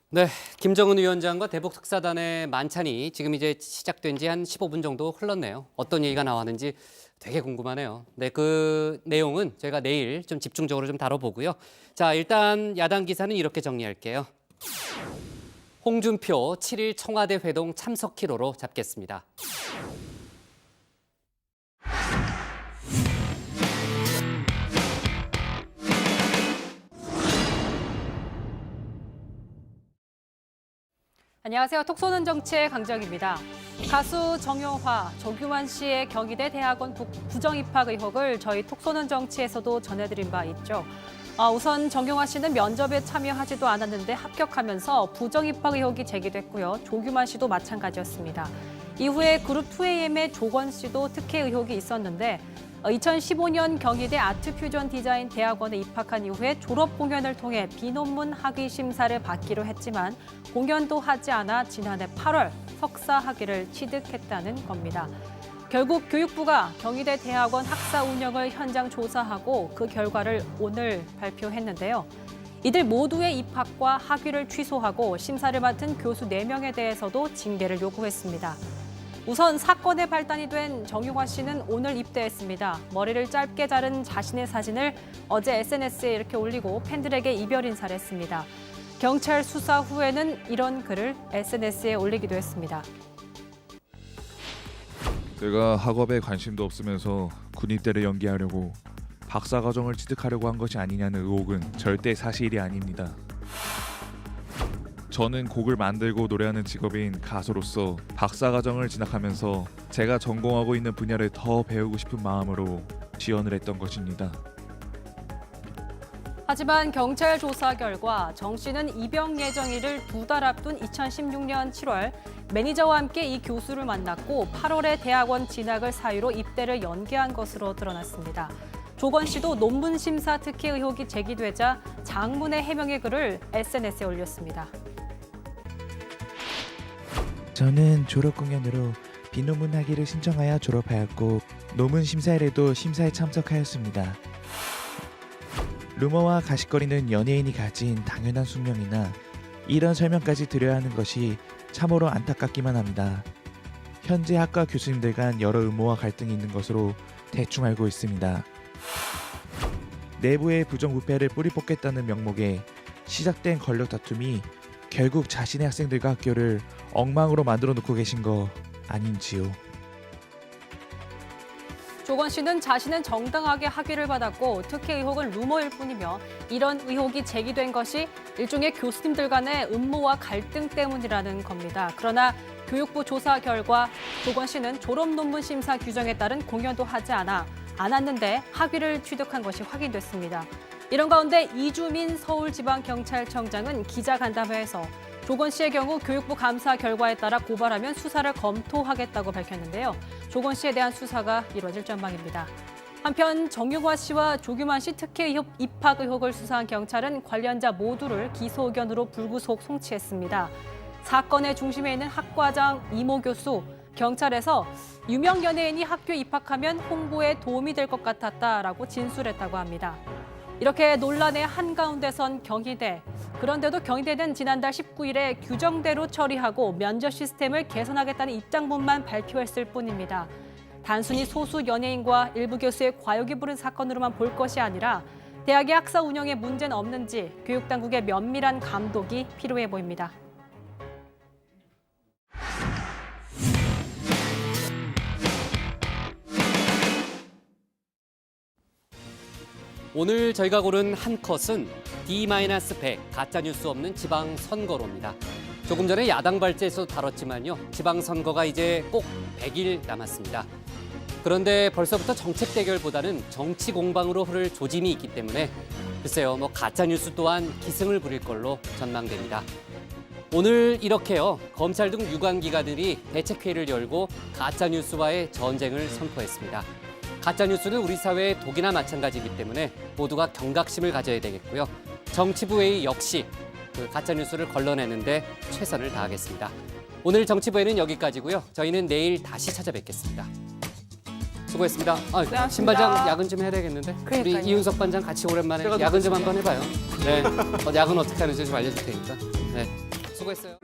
네, 김정은 위원장과 대북 특사단의 만찬이 지금 이제 시작된 지 한 15분 정도 흘렀네요. 어떤 얘기가 나왔는지 되게 궁금하네요. 네, 그 내용은 저희가 내일 좀 집중적으로 좀 다뤄보고요. 자, 일단 야당 기사는 이렇게 정리할게요. 홍준표 7일 청와대 회동 참석키로로 잡겠습니다. 안녕하세요. 톡 쏘는 정치의 강정입니다. 가수 정용화, 조규만 씨의 경희대 대학원 부정 입학 의혹을 저희 톡 쏘는 정치에서도 전해드린 바 있죠. 우선 정용화 씨는 면접에 참여하지도 않았는데 합격하면서 부정 입학 의혹이 제기됐고요. 조규만 씨도 마찬가지였습니다. 이후에 그룹 2AM의 조건 씨도 특혜 의혹이 있었는데 2015년 경희대 아트퓨전 디자인 대학원에 입학한 이후에 졸업 공연을 통해 비논문 학위 심사를 받기로 했지만 공연도 하지 않아 지난해 8월 석사 학위를 취득했다는 겁니다. 결국 교육부가 경희대 대학원 학사 운영을 현장 조사하고 그 결과를 오늘 발표했는데요. 이들 모두의 입학과 학위를 취소하고 심사를 맡은 교수 4명에 대해서도 징계를 요구했습니다. 우선 사건의 발단이 된 정용화 씨는 오늘 입대했습니다. 머리를 짧게 자른 자신의 사진을 어제 SNS에 이렇게 올리고 팬들에게 이별 인사를 했습니다. 경찰 수사 후에는 이런 글을 SNS에 올리기도 했습니다. 제가 학업에 관심도 없으면서 군입대를 연기하려고 박사과정을 취득하려고 한 것이 아니냐는 의혹은 절대 사실이 아닙니다. 저는 곡을 만들고 노래하는 직업인 가수로서 박사과정을 진학하면서 제가 전공하고 있는 분야를 더 배우고 싶은 마음으로 지원을 했던 것입니다. 하지만 경찰 조사 결과 정 씨는 입영 예정일을 2달 앞둔 2016년 7월 매니저와 함께 이 교수를 만났고 8월에 대학원 진학을 사유로 입대를 연기한 것으로 드러났습니다. 조건 씨도 논문 심사 특혜 의혹이 제기되자 장문의 해명의 글을 SNS에 올렸습니다. 저는 졸업 공연으로 비논문 학위를 신청하여 졸업하였고 논문 심사일에도 심사에 참석하였습니다. 루머와 가십거리는 연예인이 가진 당연한 숙명이나 이런 설명까지 드려야 하는 것이 참으로 안타깝기만 합니다. 현재 학과 교수님들 간 여러 음모와 갈등이 있는 것으로 대충 알고 있습니다. 내부의 부정부패를 뿌리 뽑겠다는 명목에 시작된 권력 다툼이 결국 자신의 학생들과 학교를 엉망으로 만들어 놓고 계신 거 아닌지요. 조건 씨는 자신은 정당하게 학위를 받았고 특혜 의혹은 루머일 뿐이며 이런 의혹이 제기된 것이 일종의 교수님들 간의 음모와 갈등 때문이라는 겁니다. 그러나 교육부 조사 결과 조건 씨는 졸업 논문 심사 규정에 따른 공연도 하지 않았는데 학위를 취득한 것이 확인됐습니다. 이런 가운데 이주민 서울지방경찰청장은 기자간담회에서 조건 씨의 경우 교육부 감사 결과에 따라 고발하면 수사를 검토하겠다고 밝혔는데요. 조건 씨에 대한 수사가 이루어질 전망입니다. 한편 정유화 씨와 조규만 씨 특혜 입학 의혹을 수사한 경찰은 관련자 모두를 기소 의견으로 불구속 송치했습니다. 사건의 중심에 있는 학과장 이모 교수, 경찰에서 유명 연예인이 학교에 입학하면 홍보에 도움이 될 것 같았다라고 진술했다고 합니다. 이렇게 논란의 한가운데 선 경희대. 그런데도 경희대는 지난달 19일에 규정대로 처리하고 면접 시스템을 개선하겠다는 입장문만 발표했을 뿐입니다. 단순히 소수 연예인과 일부 교수의 과욕이 부른 사건으로만 볼 것이 아니라 대학의 학사 운영에 문제는 없는지 교육당국의 면밀한 감독이 필요해 보입니다. 오늘 저희가 고른 한 컷은 D-100 가짜뉴스 없는 지방선거로입니다. 조금 전에 야당 발제에서 다뤘지만요. 지방선거가 이제 꼭 100일 남았습니다. 그런데 벌써부터 정책 대결보다는 정치 공방으로 흐를 조짐이 있기 때문에 글쎄요, 가짜뉴스 또한 기승을 부릴 걸로 전망됩니다. 오늘 이렇게요. 검찰 등 유관기관들이 대책회의를 열고 가짜뉴스와의 전쟁을 선포했습니다. 가짜뉴스는 우리 사회의 독이나 마찬가지이기 때문에 모두가 경각심을 가져야 되겠고요. 정치부 회의 역시 그 가짜뉴스를 걸러내는데 최선을 다하겠습니다. 오늘 정치부회는 여기까지고요. 저희는 내일 다시 찾아뵙겠습니다. 수고했습니다. 신반장 야근 좀 해야 되겠는데? 그러니까요. 우리 이윤석 반장 같이 오랜만에 야근 좀 한번 해봐요. 네, 야근 어떻게 하는지 좀 알려줄 테니까. 네, 수고했어요.